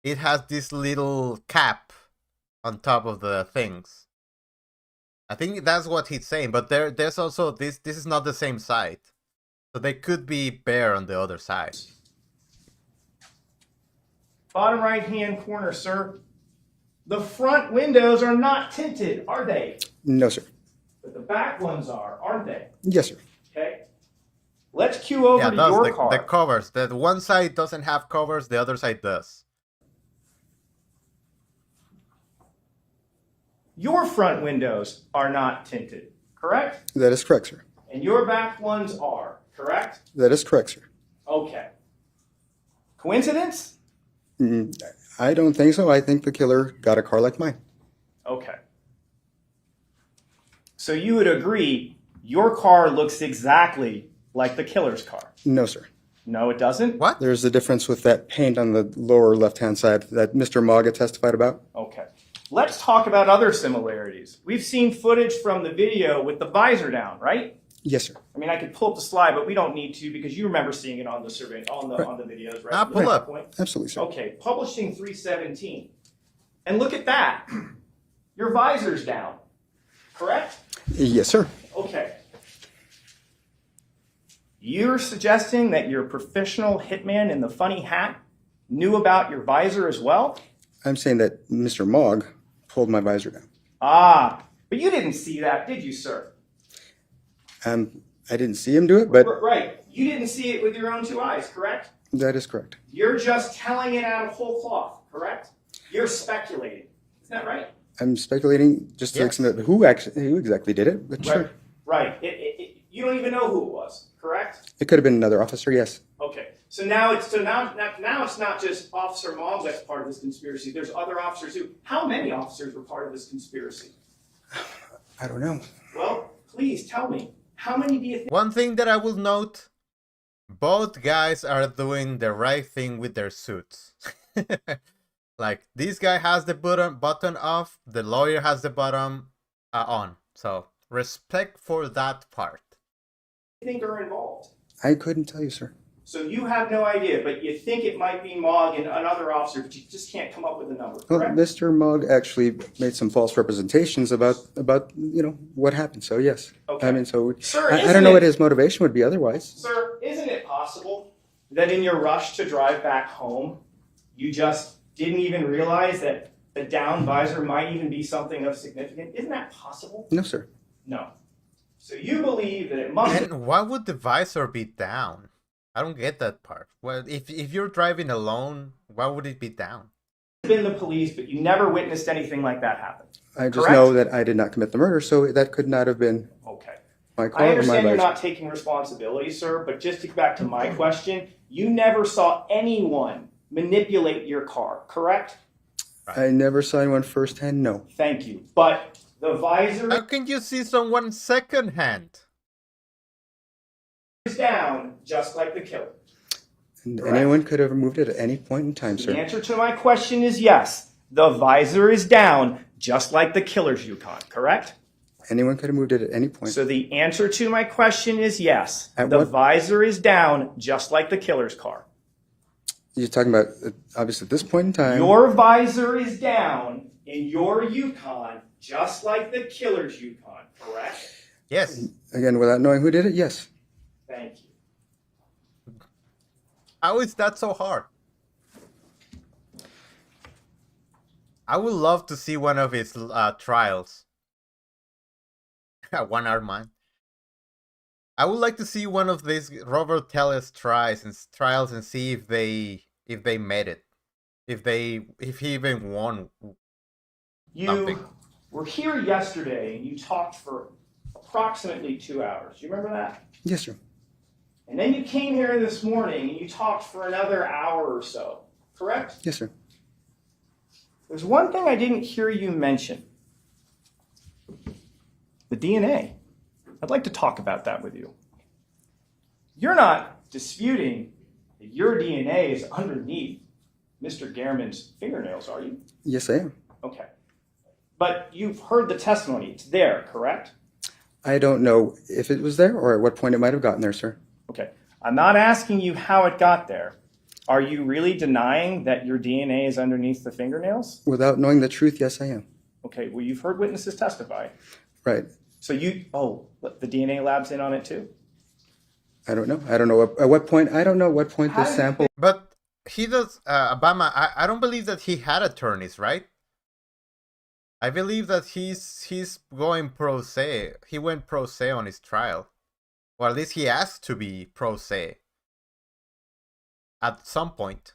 it has this little cap on top of the things. I think that's what he's saying, but there's also this is not the same side. So they could be bare on the other side. Bottom right-hand corner, sir. The front windows are not tinted, are they? No, sir. But the back ones are, aren't they? Yes, sir. Okay. Let's cue over to your car. The covers. The one side doesn't have covers, the other side does. Your front windows are not tinted, correct? That is correct, sir. And your back ones are, correct? That is correct, sir. Okay. Coincidence? I don't think so. I think the killer got a car like mine. Okay. So you would agree your car looks exactly like the killer's car? No, sir. No, it doesn't? What? There's a difference with that paint on the lower left-hand side that Mr. Mogg had testified about. Okay. Let's talk about other similarities. We've seen footage from the video with the visor down, right? Yes, sir. I mean, I could pull up the slide, but we don't need to because you remember seeing it on the survey, on the videos, right? Pull up. Absolutely, sir. Okay, publishing 317. And look at that. Your visor's down, correct? Yes, sir. Okay. You're suggesting that your professional hitman in the funny hat knew about your visor as well? I'm saying that Mr. Mogg pulled my visor down. Ah, but you didn't see that, did you, sir? I didn't see him do it, but Right. You didn't see it with your own two eyes, correct? that is correct. You're just telling it out of whole cloth, correct? You're speculating. Isn't that right? I'm speculating just to Yes. extent who exactly did it, but sure. Right. You don't even know who it was, correct? It could have been another officer, yes. Okay. So now it's not just Officer Mogg that's part of this conspiracy. There's other officers too. How many officers were part of this conspiracy? I don't know. Well, please tell me. How many do you think? One thing that I will note, both guys are doing the right thing with their suits. Like, this guy has the button off, the lawyer has the button on. So, respect for that part. Are involved? I couldn't tell you, sir. So you have no idea, but you think it might be Mogg and another officer, but you just can't come up with a number, Well, correct? Mr. Mogg actually made some false representations about what happened. So yes, Okay. I mean, so Sir, I isn't don't know it- what his motivation would be otherwise. Sir, isn't it possible that in your rush to drive back home, you just didn't even realize that the down visor might even be something of significance? Isn't that possible? No, sir. No. So you believe that it must have And why would the visor be down? I don't get that part. Well, if you're driving alone, why would it be down? been the police, but you never witnessed anything like that happen. I just Correct? know that I did not commit the murder, so that could not have been Okay. my I car or my understand you're visor. not taking responsibility, sir, but just to get back to my question, you never saw anyone manipulate your car, correct? I never saw anyone firsthand. No. Thank you. But the visor How can you see someone secondhand? is down, just like the killer. And Correct. anyone could have removed it at any point in time, The sir. answer to my question is yes. The visor is down, just like the killer's Yukon, correct? Anyone could have moved it at any point. So the answer to my question is yes. At The what- visor is down, just like the killer's car. You're talking about, obviously, at this point in time. Your visor is down in your Yukon, just like the killer's Yukon, correct? Yes. Again, without knowing who did it, yes. Thank you. How is that so hard? I would love to see one of his trials. One arm mine. I would like to see one of these Robert Tellez trials and see if they made it, if he even won. You Nothing. were here yesterday and you talked for approximately 2 hours. You remember that? Yes, sir. And then you came here this morning and you talked for another hour or so, correct? Yes, sir. There's one thing I didn't hear you mention. The DNA. I'd like to talk about that with you. You're not disputing that your DNA is underneath Mr. Gehrman's fingernails, are you? Yes, I am. Okay. But you've heard the testimony. It's there, correct? I don't know if it was there or at what point it might have gotten there, sir. Okay. I'm not asking you how it got there. Are you really denying that your DNA is underneath the fingernails? Without knowing the truth, yes, I am. Okay, well, you've heard witnesses testify. Right. So the DNA lab's in on it too? I don't know. I don't know at what point. I don't know what point How this did sample. But he does, Obama. I don't believe that he had attorneys, right? I believe that he's going pro se. He went pro se on his trial, or at least he asked to be pro se at some point.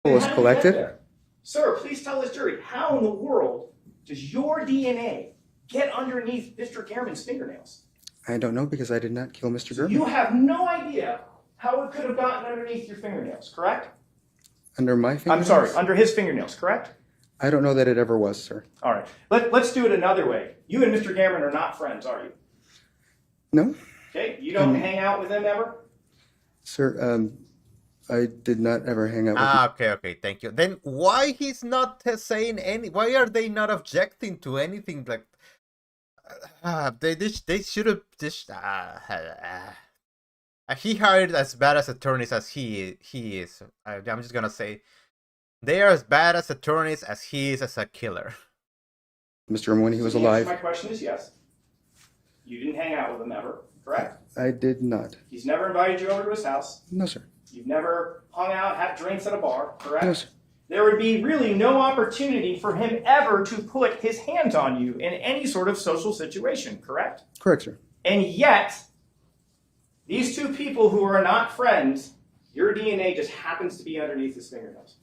Was How did it get collected. there? Sir, please tell this jury, how in the world does your DNA get underneath Mr. Gehrman's fingernails? I don't know because I did not kill Mr. German. You have no idea how it could have gotten underneath your fingernails, correct? Under my I'm fingernails? sorry, under his fingernails, correct? I don't know that it ever was, sir. All right. Let's do it another way. You and Mr. Gehrman are not friends, are you? No, Okay? You don't hang out with him ever? sir. I did not ever hang out with Ah, okay, thank you. Then why he's not saying any? Why are they not objecting to anything like? They should have just. He hired as bad as attorneys as he is. I'm just gonna say, they are as bad as attorneys as he is as a killer. Mr. Irwin when he was The answer alive. to my question is yes. You didn't hang out with him ever, correct? I did not. He's never invited you over to his house. No, sir. You've never hung out, had drinks at a bar, correct? No, sir. There would be really no opportunity for him ever to put his hands on you in any sort of social situation, correct? Correct, sir. And yet, these two people who are not friends, your DNA just happens to be underneath his fingernails.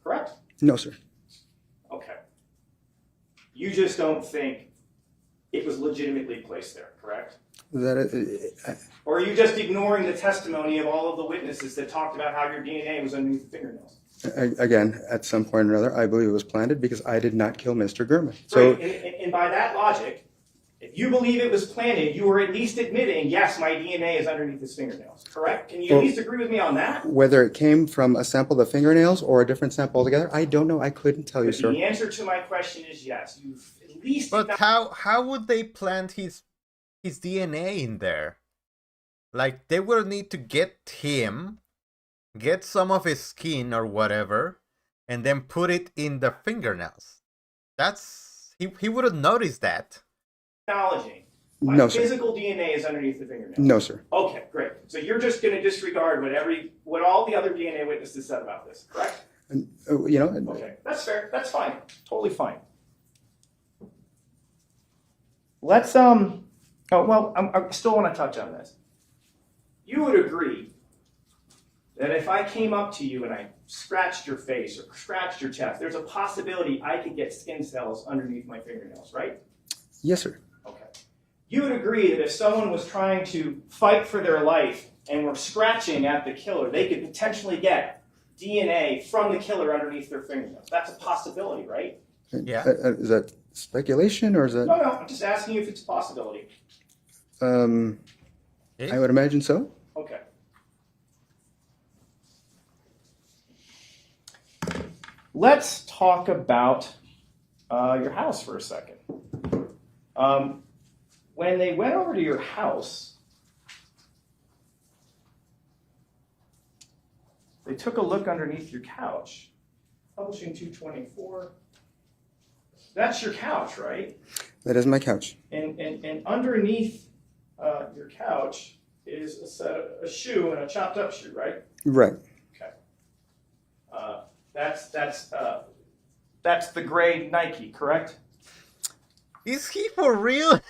Correct? No, sir. Okay. You just don't think it was legitimately placed there, correct? Or are you just ignoring the testimony of all of the witnesses that talked about how your DNA was underneath the fingernails? Again, at some point or another, I believe it was planted because I did not kill Mr. Gurman. Great. And by that logic, if you believe it was planted, you are at least admitting, yes, my DNA is underneath his fingernails, correct? Can you at least agree with me on that? Whether it came from a sample of the fingernails or a different sample altogether, I don't know. I couldn't tell you, But sir. the answer to my question is yes. You've at least. But how would they plant his DNA in there? Like, they would need to get him, get some of his skin or whatever, and then put it in the fingernails. That's he would have noticed that. Acknowledging my No, sir. physical DNA is underneath the fingernails. No, sir. Okay, great. So you're just going to disregard what all the other DNA witnesses said about this, correct? You know, Okay, that's fair. That's fine. Totally fine. Let's I still want to touch on this. You would agree that if I came up to you and I scratched your face or scratched your chest, there's a possibility I could get skin cells underneath my fingernails, right? yes, sir. Okay. You would agree that if someone was trying to fight for their life and were scratching at the killer, they could potentially get DNA from the killer underneath their fingernails. That's a possibility, right? Yeah. Is that speculation or is that? No, I'm just asking you if it's a possibility. I would imagine so. Okay. Let's talk about your house for a second. When they went over to your house, they took a look underneath your couch. Publishing 224. That's your couch, right? That is my couch. And underneath your couch is a shoe and a chopped up shoe, right? Right. Okay. That's the gray Nike, correct? Is he for real?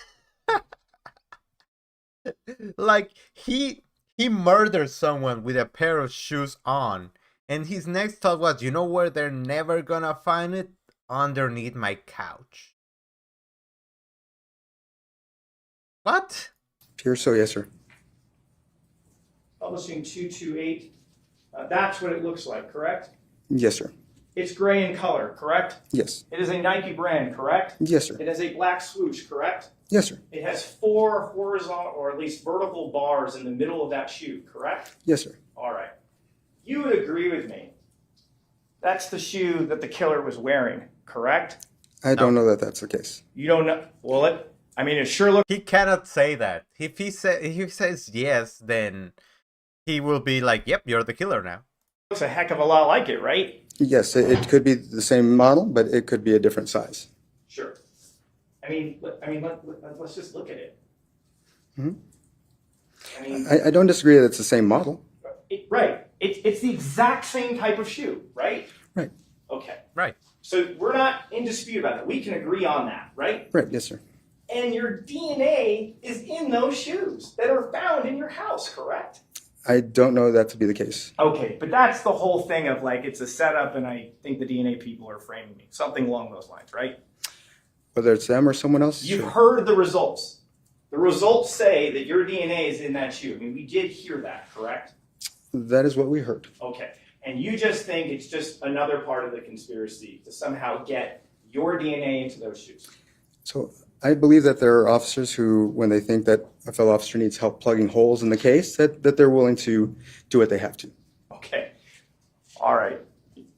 Like, he murdered someone with a pair of shoes on, and his next thought was, you know where they're never gonna find it? Underneath my couch. What? Pure so, yes, sir. Publishing 228. That's what it looks like, correct? Yes, sir. It's gray in color, correct? Yes. It is a Nike brand, correct? Yes, sir. It has a black swoosh, correct? Yes, sir. It has 4 horizontal or at least vertical bars in the middle of that shoe, correct? Yes, sir. All right. You would agree with me. That's the shoe that the killer was wearing, correct? I don't know that that's the case. You don't know. Well, it sure looks. He cannot say that. If he says yes, then he will be like, yep, you're the killer now. Looks a heck of a lot like it, right? Yes, it could be the same model, but it could be a different size. Sure. Let's just look at it. Mm-hmm. I don't disagree that it's the same model. Right. It's the exact same type of shoe, right? Right. Okay. Right. So we're not in dispute about that. We can agree on that, right? Right, yes, sir. And your DNA is in those shoes that are found in your house, correct? I don't know that to be the case. Okay, but that's the whole thing of like it's a setup and I think the DNA people are framing me. Something along those lines, right? Whether it's them or someone else? You've sure. heard the results. The results say that your DNA is in that shoe. I mean, we did hear that, correct? That is what we heard. Okay. And you just think it's just another part of the conspiracy to somehow get your DNA into those shoes. So I believe that there are officers who, when they think that a fellow officer needs help plugging holes in the case, that they're willing to do what they have to. All right.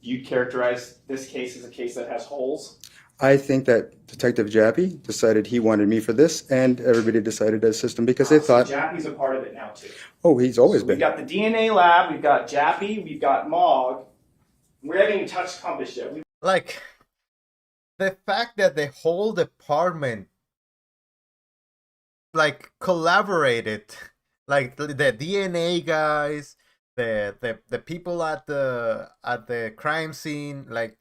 You characterize this case as a case that has holes? I think that Detective Jappy decided he wanted me for this, and everybody decided as system because they thought, Jappy's a part of it now, too. oh, he's always We've been. got the DNA lab, we've got Jappy, we've got Mog. We haven't even touched Compass yet. Like, the fact that the whole department, like, collaborated, like the DNA guys, the people at the crime scene, like,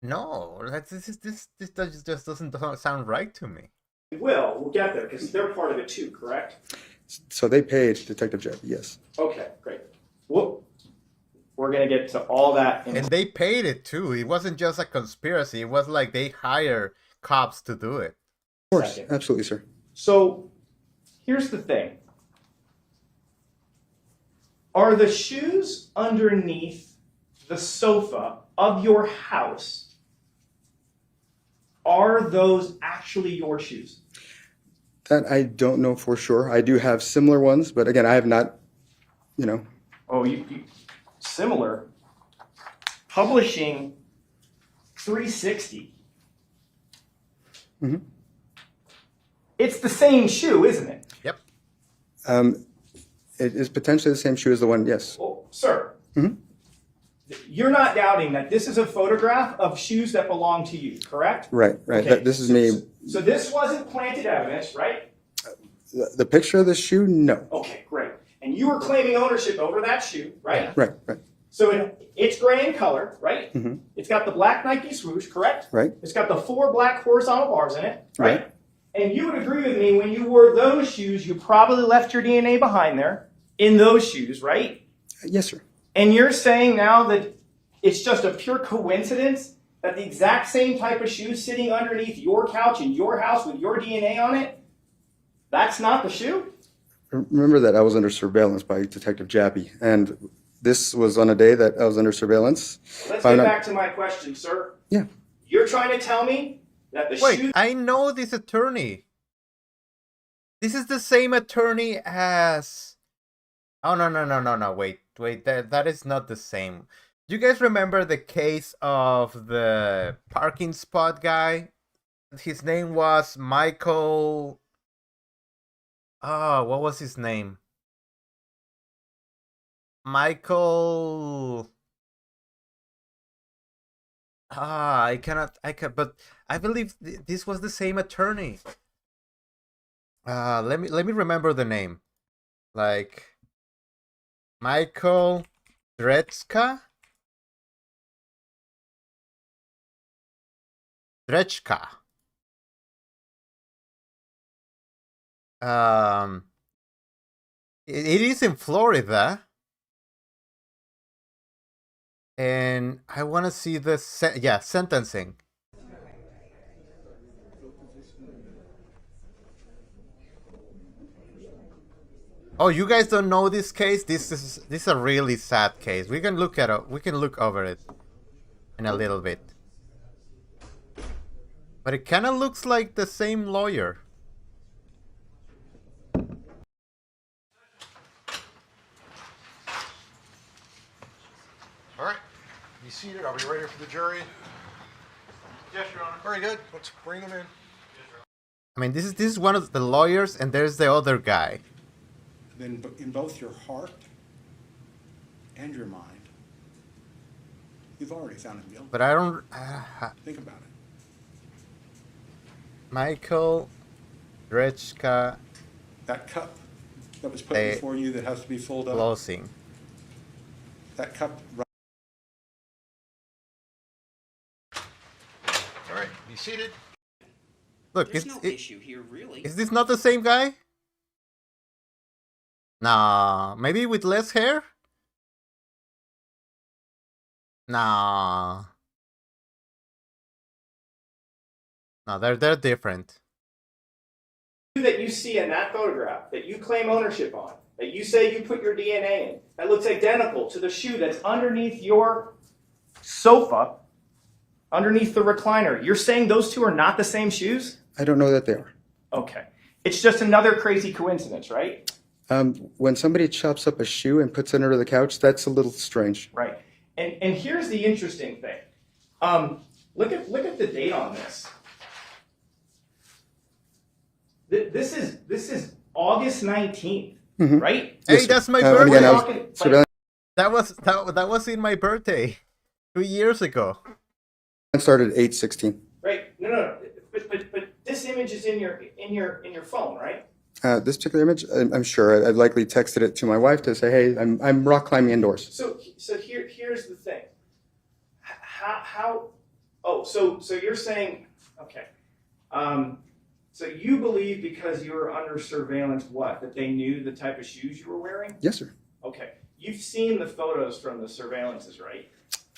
no, this just doesn't sound right to me. We'll get there, because they're part of it too, correct? So they paid Detective Jappy, yes. Okay, great. Well, we're going to get to all that. And they paid it too. It wasn't just a conspiracy. It was like they hire cops to do it. Of course, absolutely, sir. So, here's the thing. Are the shoes underneath the sofa of your house, are those actually your shoes? That I don't know for sure. I do have similar ones, but again, I have not, Oh, you similar. Publishing 360. Mm-hmm. It's the same shoe, isn't it? Yep. It is potentially the same shoe as the one, yes. Well, sir, Mhm. you're not doubting that this is a photograph of shoes that belong to you, correct? Right. Okay. This is me. So this wasn't planted evidence, right? The picture of the shoe, no. Okay, great. And you were claiming ownership over that shoe, right? Right. So it's gray in color, right? Mhm. It's got the black Nike swoosh, correct? Right. It's got the 4 black horizontal bars in it, right? Right. And you would agree with me, when you wore those shoes, you probably left your DNA behind there in those shoes, right? Yes, sir. And you're saying now that it's just a pure coincidence that the exact same type of shoe sitting underneath your couch in your house with your DNA on it, that's not the shoe? Remember that I was under surveillance by Detective Jappy, and this was on a day that I was under surveillance. Let's I'm get not- back to my question, sir. Yeah. You're trying to tell me that the Wait, shoes... I know this attorney. This is the same attorney as... Oh, no, wait, that is not the same. Do you guys remember the case of the parking spot guy? His name was Michael... what was his name? Michael... but I believe this was the same attorney. Let me remember the name. Like Michael Drechka? Drechka. It is in Florida. And I want to see the sentencing. Oh, you guys don't know this case? This is a really sad case. We can look over it in a little bit. But it kind of looks like the same lawyer. All right, be seated. Are we ready for the jury? Yes, Your Honor. Very good. Let's bring them in. I mean, this is one of the lawyers, and there's the other guy. Then in both your heart and your mind, you've already found him guilty. But I don't... Think about it. Michael Drechka That cup that was put before you that has to be filled up. closing. That cup. All right, be seated. Look, There's no issue here, really. is this not the same guy? Nah, maybe with less hair? Nah. No, they're different. that you see in that photograph, that you claim ownership on, that you say you put your DNA in, that looks identical to the shoe that's underneath your sofa, underneath the recliner. You're saying those two are not the same shoes? I don't know that they are. Okay. It's just another crazy coincidence, right? When somebody chops up a shoe and puts it under the couch, that's a little strange. Right. And here's the interesting thing. Look at the date on this. This is August 19th, right? Hey, that's my And birthday. again, I was surveillance That was in my birthday 2 years ago. started 8/16. Right? No. But this image is in your phone, right? This particular image, I'm sure I'd likely texted it to my wife to say, "Hey, I'm rock climbing indoors." So here's the thing. How? Oh, so you're saying, okay. So you believe because you were under surveillance, what? That they knew the type of shoes you were wearing? Yes, sir. Okay. You've seen the photos from the surveillances, right?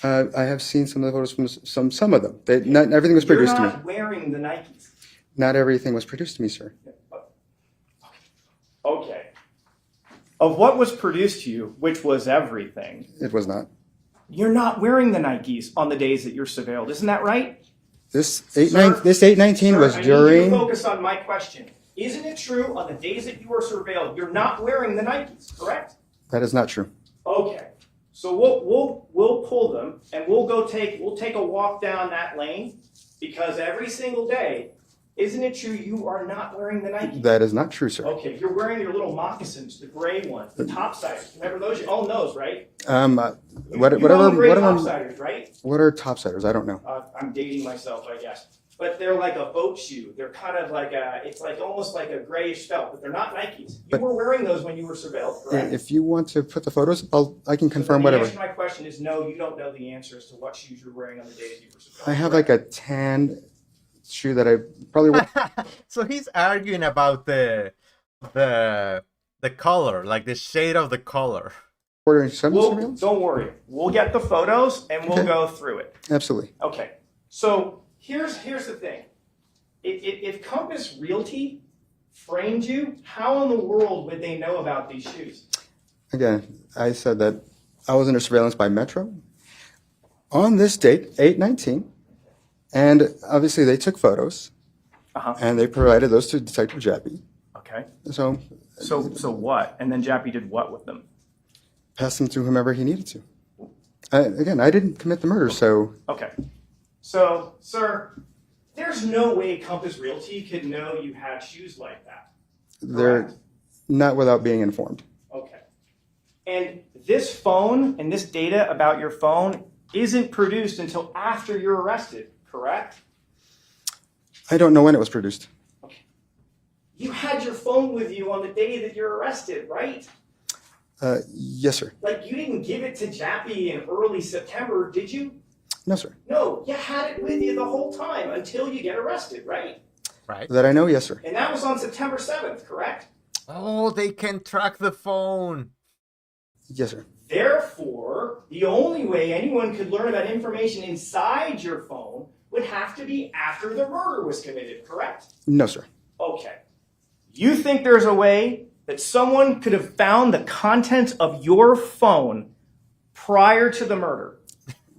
I have seen some of the photos from some of them. Not everything was produced to You're me. not wearing the Nikes. Not everything was produced to me, sir. Okay. Of what was produced to you, which was everything, It was not. you're not wearing the Nikes on the days that you're surveilled. Isn't that right? This 8/19 was Sir, I need during. you to focus on my question. Isn't it true on the days that you were surveilled, you're not wearing the Nikes, correct? That is not true. Okay. So we'll pull them and we'll take a walk down that lane because every single day, isn't it true you are not wearing the Nikes? That is not true, sir. Okay, you're wearing your little moccasins, the gray ones, the topsiders. Remember those? You own those, right? You own Whatever. Gray topsiders, right? What are topsiders? I don't know. I'm dating myself, I guess. But they're like a boat shoe. They're kind of like it's like almost like a grayish felt, but they're not Nikes. You were wearing those when you were surveilled, correct? If you want to put the photos, I can confirm The whatever. answer to my question is no, you don't know the answer as to what shoes you're wearing on the days you were surveilled. I have like a tan shoe that I probably. So he's arguing about the color, like the shade of the color. Ordering some surveillance? Don't worry. We'll get the photos and we'll go through it. Absolutely. Okay. So here's the thing. If Compass Realty framed you, how in the world would they know about these shoes? Again, I said that I was under surveillance by Metro on this date, 8/19, and obviously they took photos and they provided those to Detective Jappy. Okay. So what? And then Jappy did what with them? passed them to whomever he needed to. Again, I didn't commit the murder, so Okay. So, sir, there's no way Compass Realty could know you had shoes like that. they're not without being informed. Okay. And this phone and this data about your phone isn't produced until after you're arrested, correct? I don't know when it was produced. You had your phone with you on the day that you're arrested, right? Yes, sir. Like, you didn't give it to Jappy in early September, did you? No, sir. No, you had it with you the whole time until you get arrested, right? Right. That I know, yes, sir. And that was on September 7th, correct? Oh, they can track the phone. Yes, sir. Therefore, the only way anyone could learn about information inside your phone would have to be after the murder was committed, correct? No, sir. Okay. You think there's a way that someone could have found the contents of your phone prior to the murder?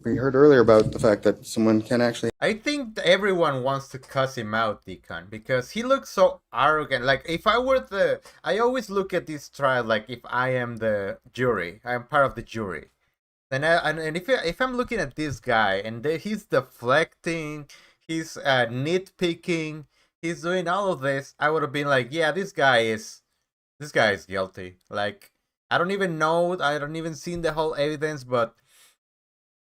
We heard earlier about the fact that someone can actually. I think everyone wants to cuss him out, Deacon, because he looks so arrogant. Like, if I were I always look at this trial like if I am the jury, I'm part of the jury. And if I'm looking at this guy and he's deflecting, he's nitpicking, he's doing all of this, I would have been like, yeah, this guy is guilty. Like, I don't even seen the whole evidence, but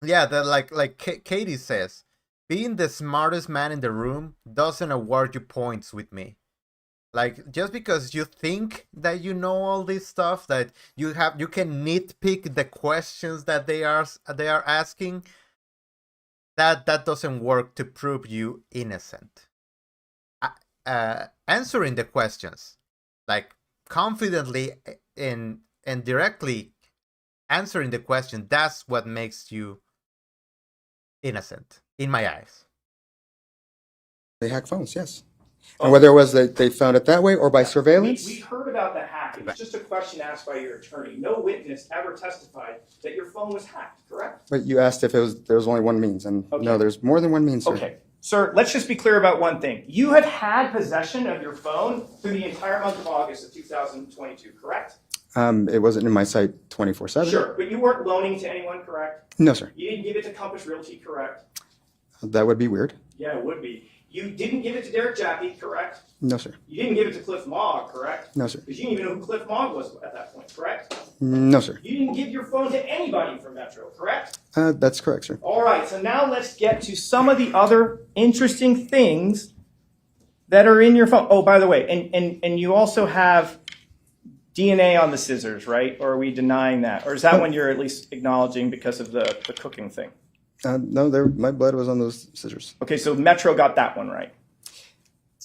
yeah, that like Katie says, being the smartest man in the room doesn't award you points with me. Like, just because you think that you know all this stuff, that you can nitpick the questions that they are asking, that doesn't work to prove you innocent. Answering the questions, like confidently and directly answering the question, that's what makes you innocent in my eyes. They hack phones, yes. And whether it was that they found it that way or by surveillance. We heard about the hack. It was just a question asked by your attorney. No witness ever testified that your phone was hacked, correct? But you asked if there was only one means, and no, there's more than one means, sir. Okay. Sir, let's just be clear about one thing. You have had possession of your phone through the entire month of August of 2022, correct? It wasn't in my sight 24/7. Sure, but you weren't loaning to anyone, correct? No, sir. You didn't give it to Compass Realty, correct? That would be weird. Yeah, it would be. You didn't give it to Derek Jaffe, correct? No, sir. You didn't give it to Cliff Mogg, correct? No, sir. Because you didn't even know who Cliff Mogg was at that point, correct? No, sir. You didn't give your phone to anybody from Metro, correct? That's correct, sir. All right, so now let's get to some of the other interesting things that are in your phone. Oh, by the way, and you also have DNA on the scissors, right? Or are we denying that? Or is that one you're at least acknowledging because of the cooking thing? No, my blood was on those scissors. Okay, so Metro got that one right.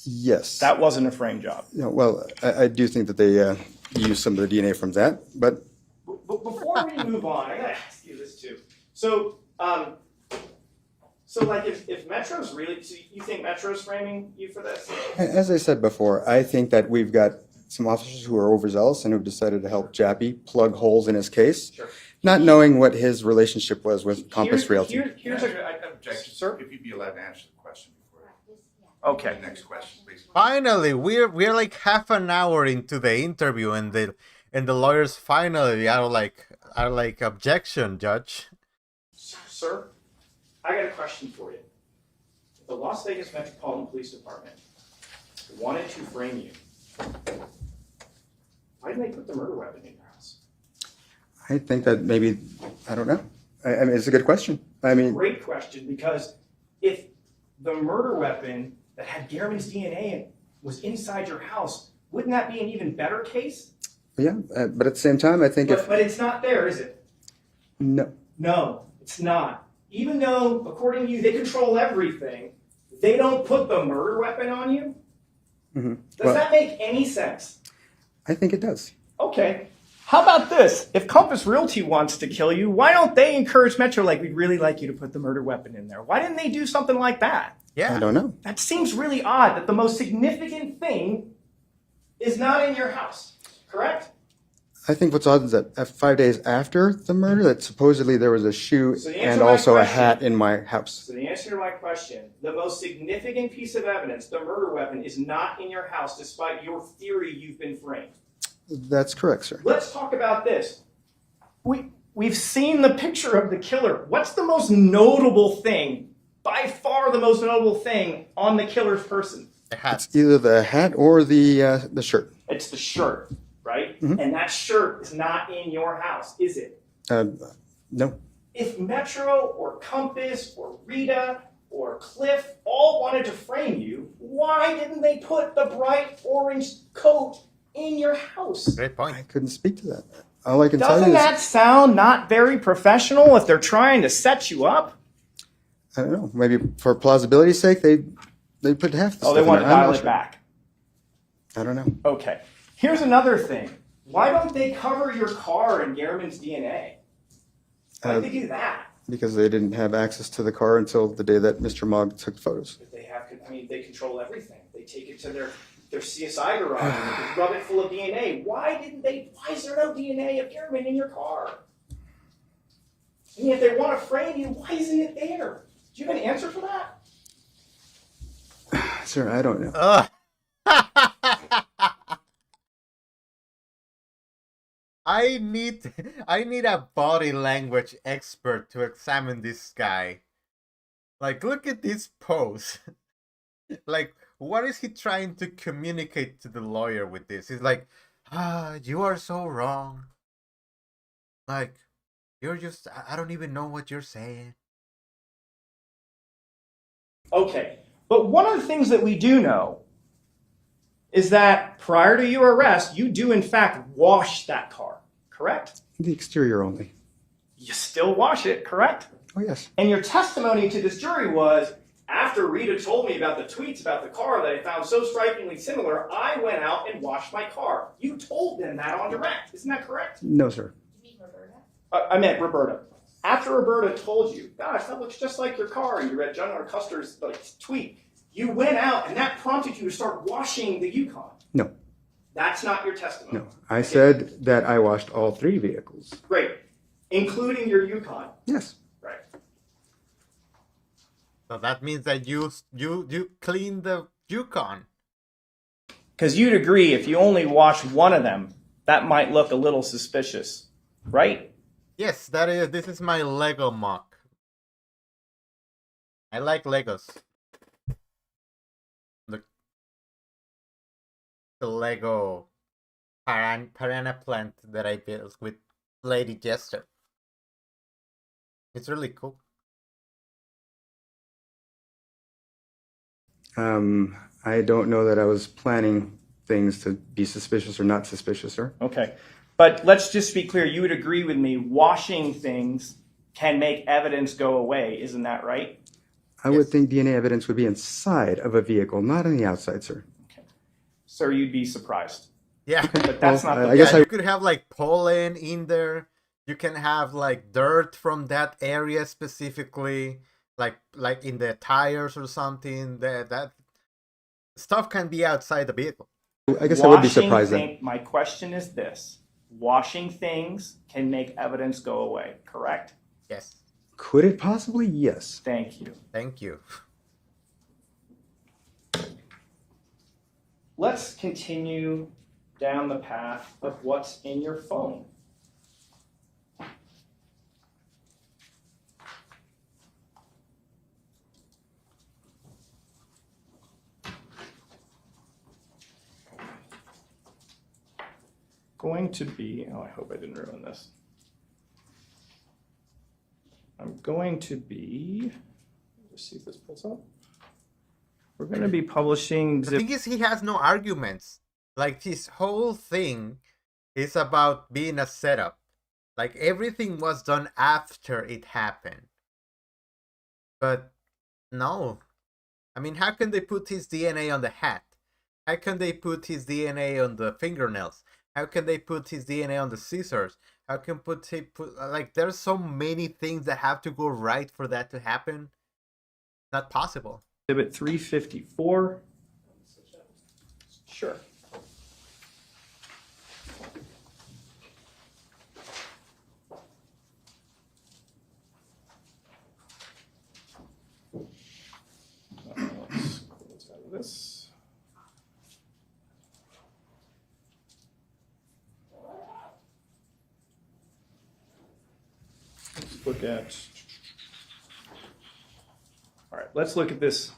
Yes. That wasn't a frame job. No, well, I do think that they used some of the DNA from that, but But before we move on, I gotta ask you this too. So, like if Metro's really, so you think Metro's framing you for this? as I said before, I think that we've got some officers who are overzealous and who've decided to help Jaffe plug holes in his case, not knowing what his relationship was with Compass Realty. Here's I object, sir. if you'd be allowed to answer the question before. Okay. Next question, please. Finally, we're like half an hour into the interview, and the lawyers finally are like objection, judge. Sir, I got a question for you. If the Las Vegas Metropolitan Police Department wanted to frame you, why didn't they put the murder weapon in your house? I think that maybe, I don't know. I mean, it's a good question. I mean, Great question, because if the murder weapon that had Gehrman's DNA in was inside your house, wouldn't that be an even better case? yeah, but at the same time, I think But it's not there, is it? no, No, it's not. Even though, according to you, they control everything, they don't put the murder weapon on you? Does Well, that make any sense? I think it does. Okay. How about this? If Compass Realty wants to kill you, why don't they encourage Metro like, we'd really like you to put the murder weapon in there? Why didn't they do something like that? I don't know. That seems really odd that the most significant thing is not in your house, correct? I think what's odd is that 5 days after the murder, that supposedly there was a shoe So the answer and to my also a question- hat in my house. So the answer to my question, the most significant piece of evidence, the murder weapon, is not in your house despite your theory you've been framed. That's correct, sir. Let's talk about this. We've seen the picture of the killer. What's the most notable thing, by far the most notable thing on the killer's person? It's either the hat or the shirt. It's the shirt, right? And that shirt is not in your house, is it? No. If Metro or Compass or Rita or Cliff all wanted to frame you, why didn't they put the bright orange coat in your house? Great point. I couldn't speak to that. All I can tell Doesn't you is, that sound not very professional if they're trying to set you up? I don't know, maybe for plausibility's sake, they put half the Oh, stuff they in want to there. I'm dial not it sure. back. I don't know. Okay. Here's another thing. Why don't they cover your car in Gehrman's DNA? Why did they do that? Because they didn't have access to the car until the day that Mr. Mogg took photos. If they have, I mean, they control everything. They take it to their CSI garage and they rub it full of DNA. Why is there no DNA of Gehrman in your car? I mean, if they want to frame you, why isn't it there? Do you have an answer for that? Sir, I don't know. I need a body language expert to examine this guy. Like, look at this pose. Like, what is he trying to communicate to the lawyer with this? He's like, you are so wrong. Like, you're just, I don't even know what you're saying. Okay, but one of the things that we do know is that prior to your arrest, you do in fact wash that car, correct? The exterior only. You still wash it, correct? Oh, yes. And your testimony to this jury was, after Rita told me about the tweets about the car that I found so strikingly similar, I went out and washed my car. You told them that on direct, isn't that correct? No, sir. I meant Roberta. After Roberta told you, gosh, that looks just like your car, and you read John R. Custer's tweet, you went out and that prompted you to start washing the Yukon. No. That's not your testimony. No. I said that I washed all 3 vehicles. Great. Including your Yukon. Yes. Right. So that means that you clean the Yukon. Because you'd agree if you only wash one of them, that might look a little suspicious, right? Yes, that is. This is my Lego mock. I like Legos. The Lego piranha plant that I built with Lady Jester. It's really cool. I don't know that I was planning things to be suspicious or not suspicious, sir. Okay. But let's just be clear. You would agree with me, washing things can make evidence go away. Isn't that right? I would think DNA evidence would be inside of a vehicle, not on the outside, sir. Sir, you'd be surprised. Yeah. But that's Well, not the I guess You could have like pollen in there. You can have like dirt from that area specifically, like in the tires or something. That stuff can be outside the vehicle. I guess I would be surprised then. My question is this. Washing things can make evidence go away, correct? Yes. Could it possibly? Yes. Thank you. Thank you. Let's continue down the path of what's in your phone. Going to be, oh, I hope I didn't ruin this. I'm going to be, let's see if this pulls up. We're going to be publishing The thing is, he has no arguments. Like, his whole thing is about being a setup. Like, everything was done after it happened. But, no. I mean, how can they put his DNA on the hat? How can they put his DNA on the fingernails? How can they put his DNA on the scissors? How can like, there's so many things that have to go right for that to happen. Not possible. Exhibit 354. Sure. Let's close out of this. Let's look at. All right, let's look at this.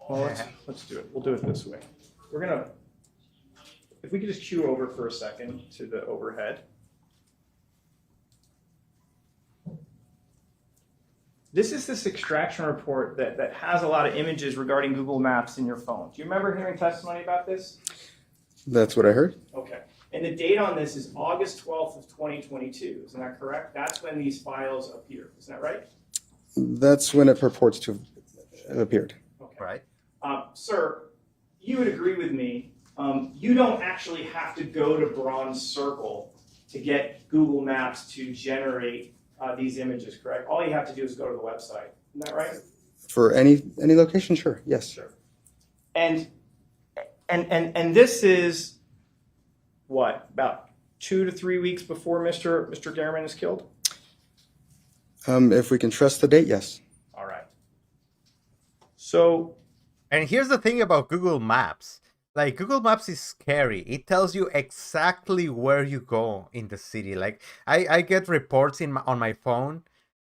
Well, let's do it. We'll do it this way. We're gonna, if we could just cue over for a second to the overhead. This is this extraction report that has a lot of images regarding Google Maps in your phone. Do you remember hearing testimony about this? That's what I heard. Okay. And the date on this is August 12th of 2022. Isn't that correct? That's when these files appear. Isn't that right? That's when it purports to have appeared. Okay. Right. Sir, you would agree with me. You don't actually have to go to Bronze Circle to get Google Maps to generate these images, correct? All you have to do is go to the website. Isn't that right? For any location, sure. Yes. Sure. And this is what, about 2 to 3 weeks before Mr. Gehrman is killed? If we can trust the date, yes. All right. So. And here's the thing about Google Maps. Like, Google Maps is scary. It tells you exactly where you go in the city. Like, I get reports on my phone.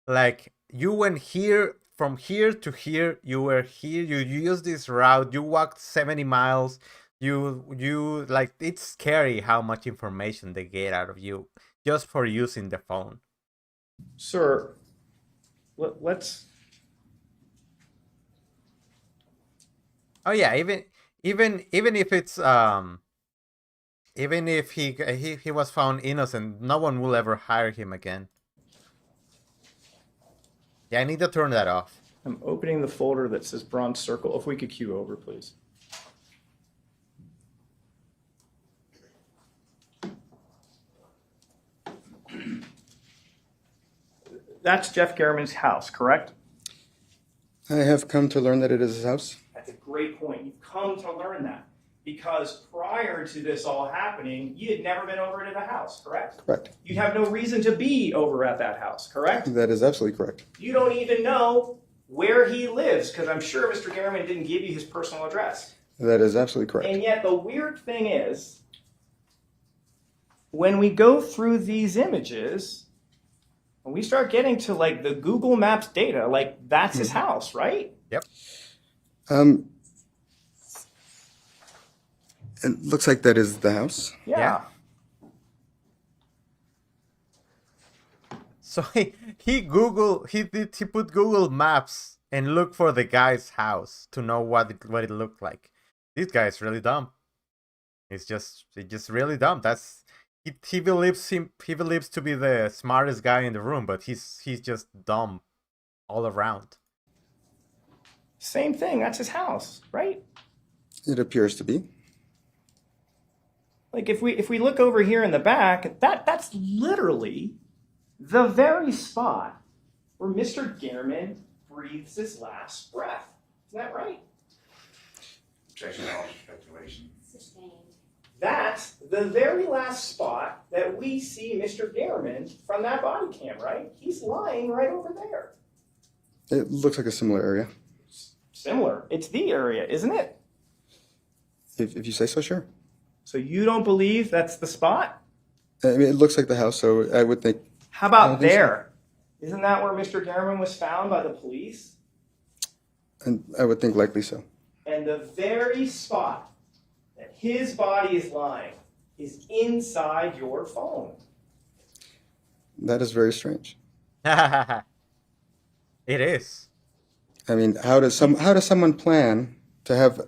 Like, you went here, from here to here, you were here, you used this route, you walked 70 miles. You like, it's scary how much information they get out of you just for using the phone. Sir, let's. Oh yeah, even if it's even if he was found innocent, no one will ever hire him again. Yeah, I need to turn that off. I'm opening the folder that says Bronze Circle. If we could cue over, please. That's Jeff Gehrman's house, correct? I have come to learn that it is his house. That's a great point. You've come to learn that because prior to this all happening, you had never been over to the house, correct? Correct. You'd have no reason to be over at that house, correct? That is absolutely correct. You don't even know where he lives because I'm sure Mr. Gehrman didn't give you his personal address. That is absolutely correct. And yet the weird thing is, when we go through these images, when we start getting to like the Google Maps data, like that's his house, right? Yep. It looks like that is the house. Yeah. So he put Google Maps and looked for the guy's house to know what it looked like. This guy is really dumb. He's just really dumb. He believes to be the smartest guy in the room, but he's just dumb all around. Same thing. That's his house, right? It appears to be. Like if we look over here in the back, that's literally the very spot where Mr. Gehrman breathes his last breath. Isn't that right? Objection, all speculation. That's the very last spot that we see Mr. Gehrman from that body cam, right? He's lying right over there. It looks like a similar area. Similar. It's the area, isn't it? If you say so, sure. So you don't believe that's the spot? I mean, it looks like the house, so I would think. How about there? Isn't that where Mr. Gehrman was found by the police? And I would think likely so. And the very spot that his body is lying is inside your phone. That is very strange. It is. I mean, how does someone plan to have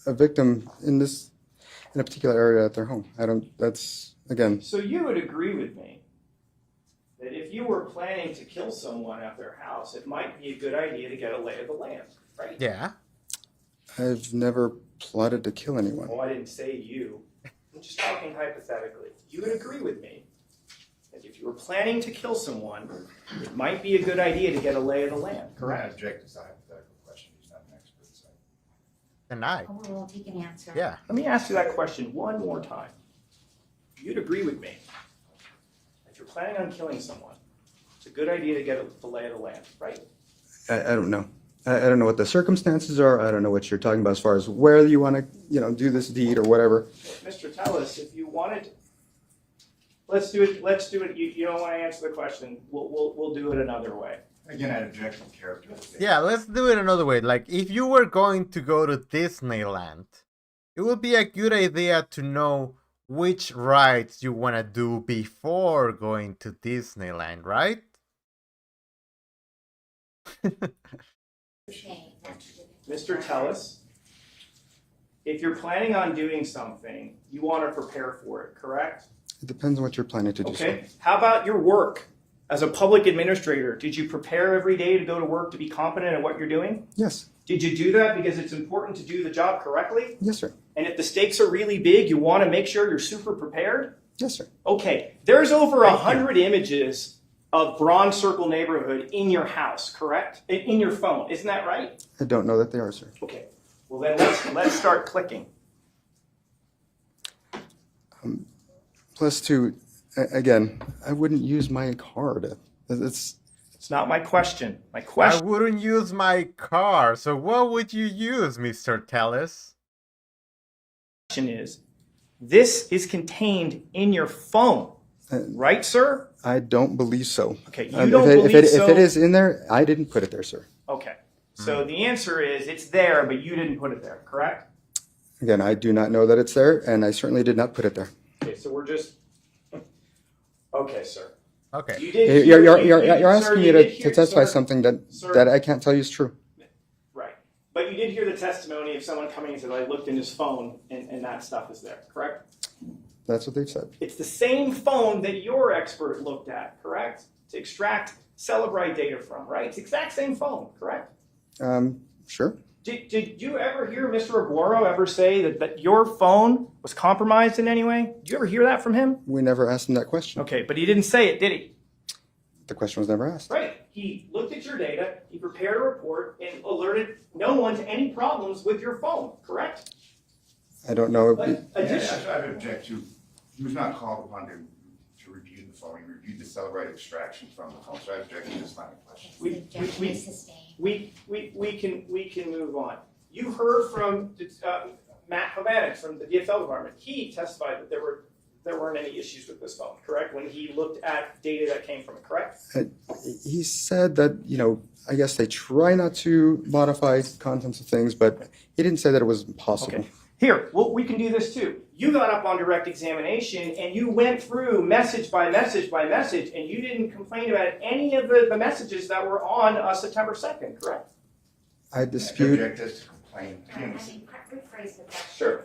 a victim in a particular area at their home? That's again. So you would agree with me that if you were planning to kill someone at their house, it might be a good idea to get a lay of the land, right? Yeah. I've never plotted to kill anyone. Oh, I didn't say you. I'm just talking hypothetically. You would agree with me that if you were planning to kill someone, it might be a good idea to get a lay of the land, correct? I object to the hypothetical question. He's not an expert. So. And I. We'll take an answer. Yeah. Let me ask you that question one more time. You'd agree with me. If you're planning on killing someone, it's a good idea to get the lay of the land, right? I don't know. I don't know what the circumstances are. I don't know what you're talking about as far as where you want to, do this deed or whatever. Mr. Tellis, if you wanted, let's do it. You don't want to answer the question. We'll do it another way. Again, I object to character. Yeah, let's do it another way. Like, if you were going to go to Disneyland, it would be a good idea to know which rides you want to do before going to Disneyland, right? Mr. Tellis, if you're planning on doing something, you want to prepare for it, correct? It depends on what you're planning to do. Okay. How about your work? As a public administrator, did you prepare every day to go to work to be competent at what you're doing? Yes. Did you do that because it's important to do the job correctly? Yes, sir. And if the stakes are really big, you want to make sure you're super prepared? Yes, sir. Okay. There's over 100 images of Bronze Circle neighborhood in your house, correct? In your phone, isn't that right? I don't know that they are, sir. Okay. Well, then let's start clicking. Plus, again, I wouldn't use my card. It's not my question. My I question. wouldn't use my car. So what would you use, Mr. Tellis? Is this is contained in your phone, right, sir? I don't believe so. Okay, you don't believe so? If it is in there, I didn't put it there, sir. Okay, so the answer is it's there, but you didn't put it there, correct? Again, I do not know that it's there, and I certainly did not put it there. Okay, so we're just. Okay, sir. Okay. You're asking me to testify something that I can't tell you is true. Right, but you did hear the testimony of someone coming and said, I looked in his phone and that stuff is there, correct? That's what they've said. It's the same phone that your expert looked at, correct? To extract Celebrite data from, right? It's the exact same phone, correct? Sure. Did you ever hear Mr. Aguero ever say that your phone was compromised in any way? Did you ever hear that from him? We never asked him that question. Okay, but he didn't say it, did he? The question was never asked. Right. He looked at your data, he prepared a report, and alerted no one to any problems with your phone, correct? I don't know. Yes, I object to. He was not called upon to review the phone. He reviewed the Celebrite extraction from the phone. So I object to this line of question. We can move on. You heard from Matt Hovanec from the DFL department, he testified that there weren't any issues with this phone, correct? When he looked at data that came from it, correct? He said that, I guess they try not to modify contents of things, but he didn't say that it was impossible. Okay. Here, well, we can do this too. You got up on direct examination and you went through message by message by message, and you didn't complain about any of the messages that were on September 2nd, correct? I dispute. Object is to complain. Sure.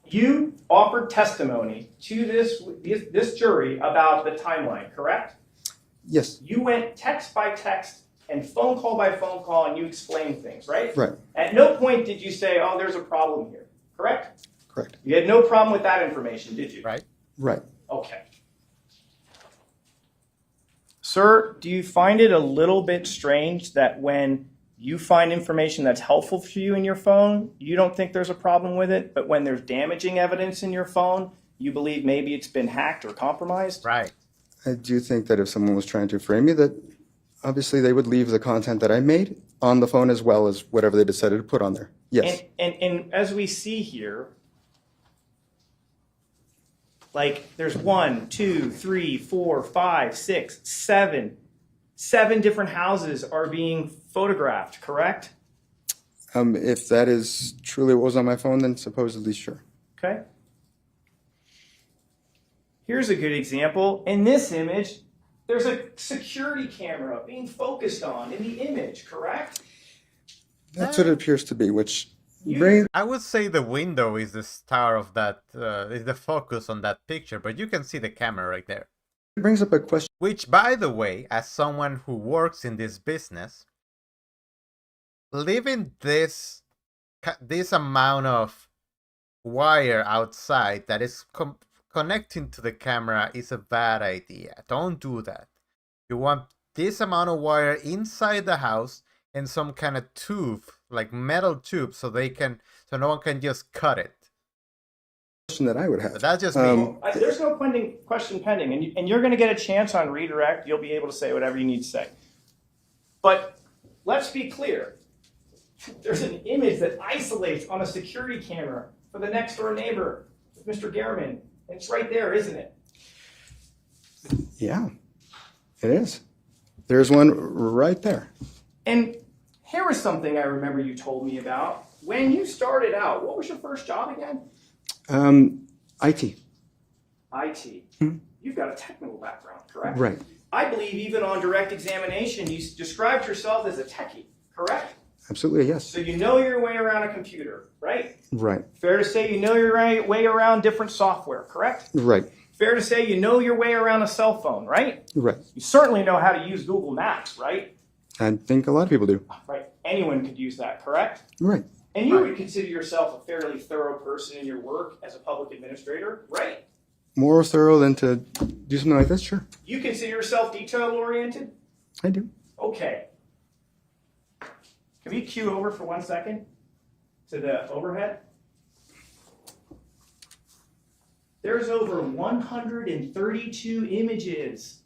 You offered testimony to this jury about the timeline, correct? Yes. You went text by text and phone call by phone call, and you explained things, right? Right. At no point did you say, oh, there's a problem here, correct? Correct. You had no problem with that information, did you? Right. Right. Okay. Sir, do you find it a little bit strange that when you find information that's helpful for you in your phone, you don't think there's a problem with it, but when there's damaging evidence in your phone, you believe maybe it's been hacked or compromised? Right. I do think that if someone was trying to frame me, that obviously they would leave the content that I made on the phone as well as whatever they decided to put on there. Yes. And as we see here, like there's 1, 2, 3, 4, 5, 6, 7 different houses are being photographed, correct? If that is truly what was on my phone, then supposedly sure. Okay. Here's a good example. In this image, there's a security camera being focused on in the image, correct? That's what it appears to be, which brings. I would say the window is the star of that, is the focus on that picture, but you can see the camera right there. It brings up a question. Which, by the way, as someone who works in this business, leaving this amount of wire outside that is connecting to the camera is a bad idea. Don't do that. You want this amount of wire inside the house and some kind of tube, like metal tube, so no one can just cut it. Question that I would have. But that's just me. There's no question pending, and you're going to get a chance on redirect. You'll be able to say whatever you need to say. But let's be clear. There's an image that isolates on a security camera for the next door neighbor, Mr. Gehrman. It's right there, isn't it? Yeah, it is. There's one right there. And here is something I remember you told me about. When you started out, what was your first job again? IT. IT. You've got a technical background, correct? Right. I believe even on direct examination, you described yourself as a techie, correct? Absolutely, yes. So you know your way around a computer, right? Right. Fair to say you know your way around different software, correct? Right. Fair to say you know your way around a cell phone, right? Right. You certainly know how to use Google Maps, right? I think a lot of people do. Right. Anyone could use that, correct? Right. And you would consider yourself a fairly thorough person in your work as a public administrator, right? More thorough than to do something like this, sure. You consider yourself detail-oriented? I do. Okay. Can we cue over for 1 second to the overhead? There's over 132 images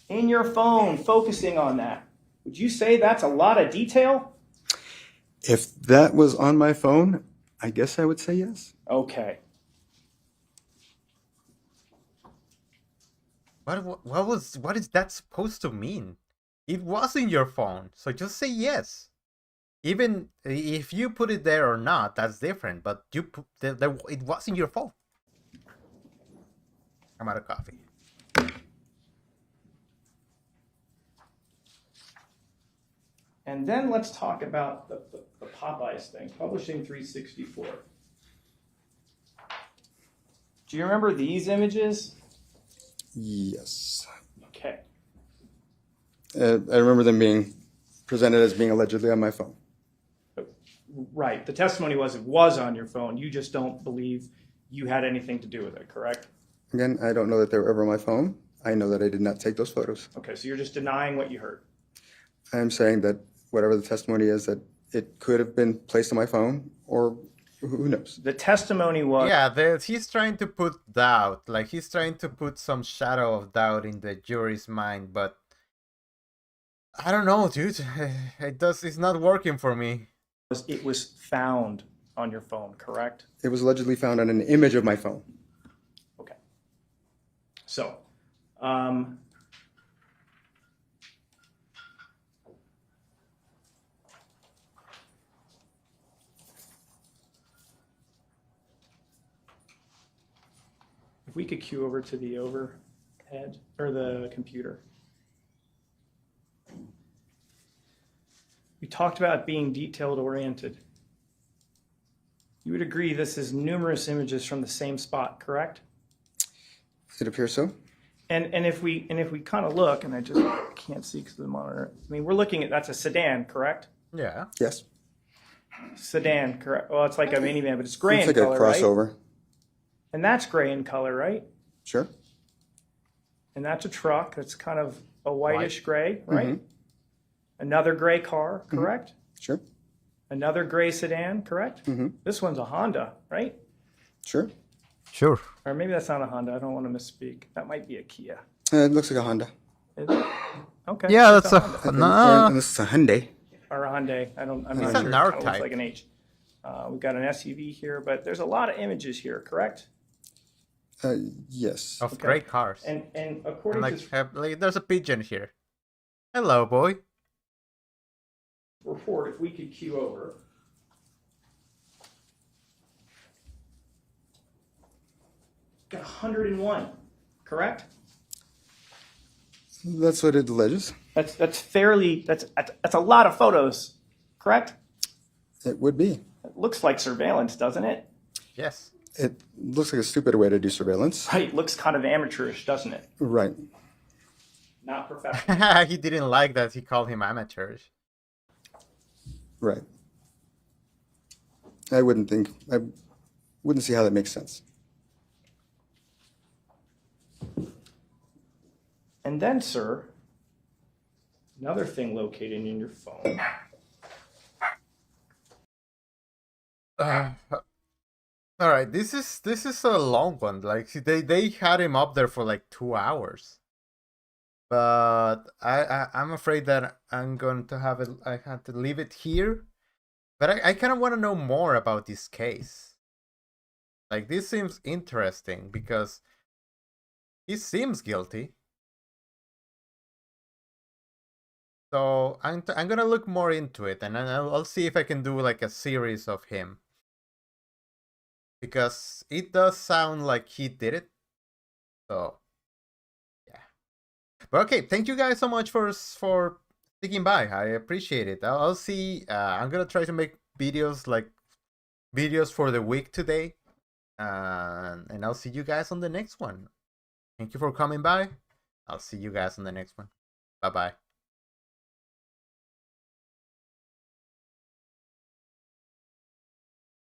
in your phone focusing on that. Would you say that's a lot of detail? If that was on my phone, I guess I would say yes. Okay. What is that supposed to mean? It was in your phone, so just say yes. Even if you put it there or not, that's different. But it was in your phone. I'm out of coffee. And then let's talk about the Popeyes thing, Publishing 364. Do you remember these images? Yes. Okay. I remember them being presented as being allegedly on my phone. Right. The testimony was it was on your phone. You just don't believe you had anything to do with it, correct? Again, I don't know that they were ever on my phone. I know that I did not take those photos. Okay, so you're just denying what you heard. I'm saying that whatever the testimony is, that it could have been placed on my phone, or who knows? The testimony was... Yeah, he's trying to put doubt. Like, he's trying to put some shadow of doubt in the jury's mind, but I don't know, dude. It's not working for me. It was found on your phone, correct? It was allegedly found on an image of my phone. Okay. So, if we could cue over to the overhead or the computer. We talked about being detailed oriented. You would agree this is numerous images from the same spot, correct? It appears so. And if we kind of look, and I just can't see because of the monitor. I mean, we're looking at, that's a sedan, correct? Yeah. Yes. Sedan, correct? Well, it's like a minivan, but it's gray It's in like color, a right? crossover. And that's gray in color, right? Sure. And that's a truck that's kind of a whitish gray, right? Mhm. Another gray car, correct? Sure. Another gray sedan, correct? Mhm. This one's a Honda, right? Sure. Sure. Or maybe that's not a Honda. I don't want to misspeak. That might be a Kia. It looks like a Honda. Is it? Okay. Yeah, it's that's Honda. a nah. And this is a Hyundai. Or a Hyundai. I'm It's not a sure. It kinda NAR looks type. like an H. We've got an SUV here, but there's a lot of images here, correct? Yes. Of Okay. great cars. And according And to like, there's a pigeon here. Hello, boy. this report, if we could cue over. Got 101, correct? That's what it alleges. That's fairly, that's a lot of photos, correct? It would be. It looks like surveillance, doesn't it? Yes. It looks like a stupid way to do surveillance. Right, looks kind of amateurish, doesn't it? Right. Not professional. He didn't like that. He called him amateurish. Right. I wouldn't see how that makes sense. And then, sir, another thing located in your phone. All right, this is a long one. Like they had him up there for like 2 hours, but I'm afraid that I'm going to have it. I had to leave it here, but I kind of want to know more about this case. Like this seems interesting because he seems guilty. So I'm gonna look more into it, and then I'll see if I can do like a series of him. Because it does sound like he did it. So, yeah. But okay, thank you guys so much for sticking by. I appreciate it. I'll see. I'm gonna try to make videos for the week today. And I'll see you guys on the next one. Thank you for coming by. I'll see you guys on the next one. Bye-bye.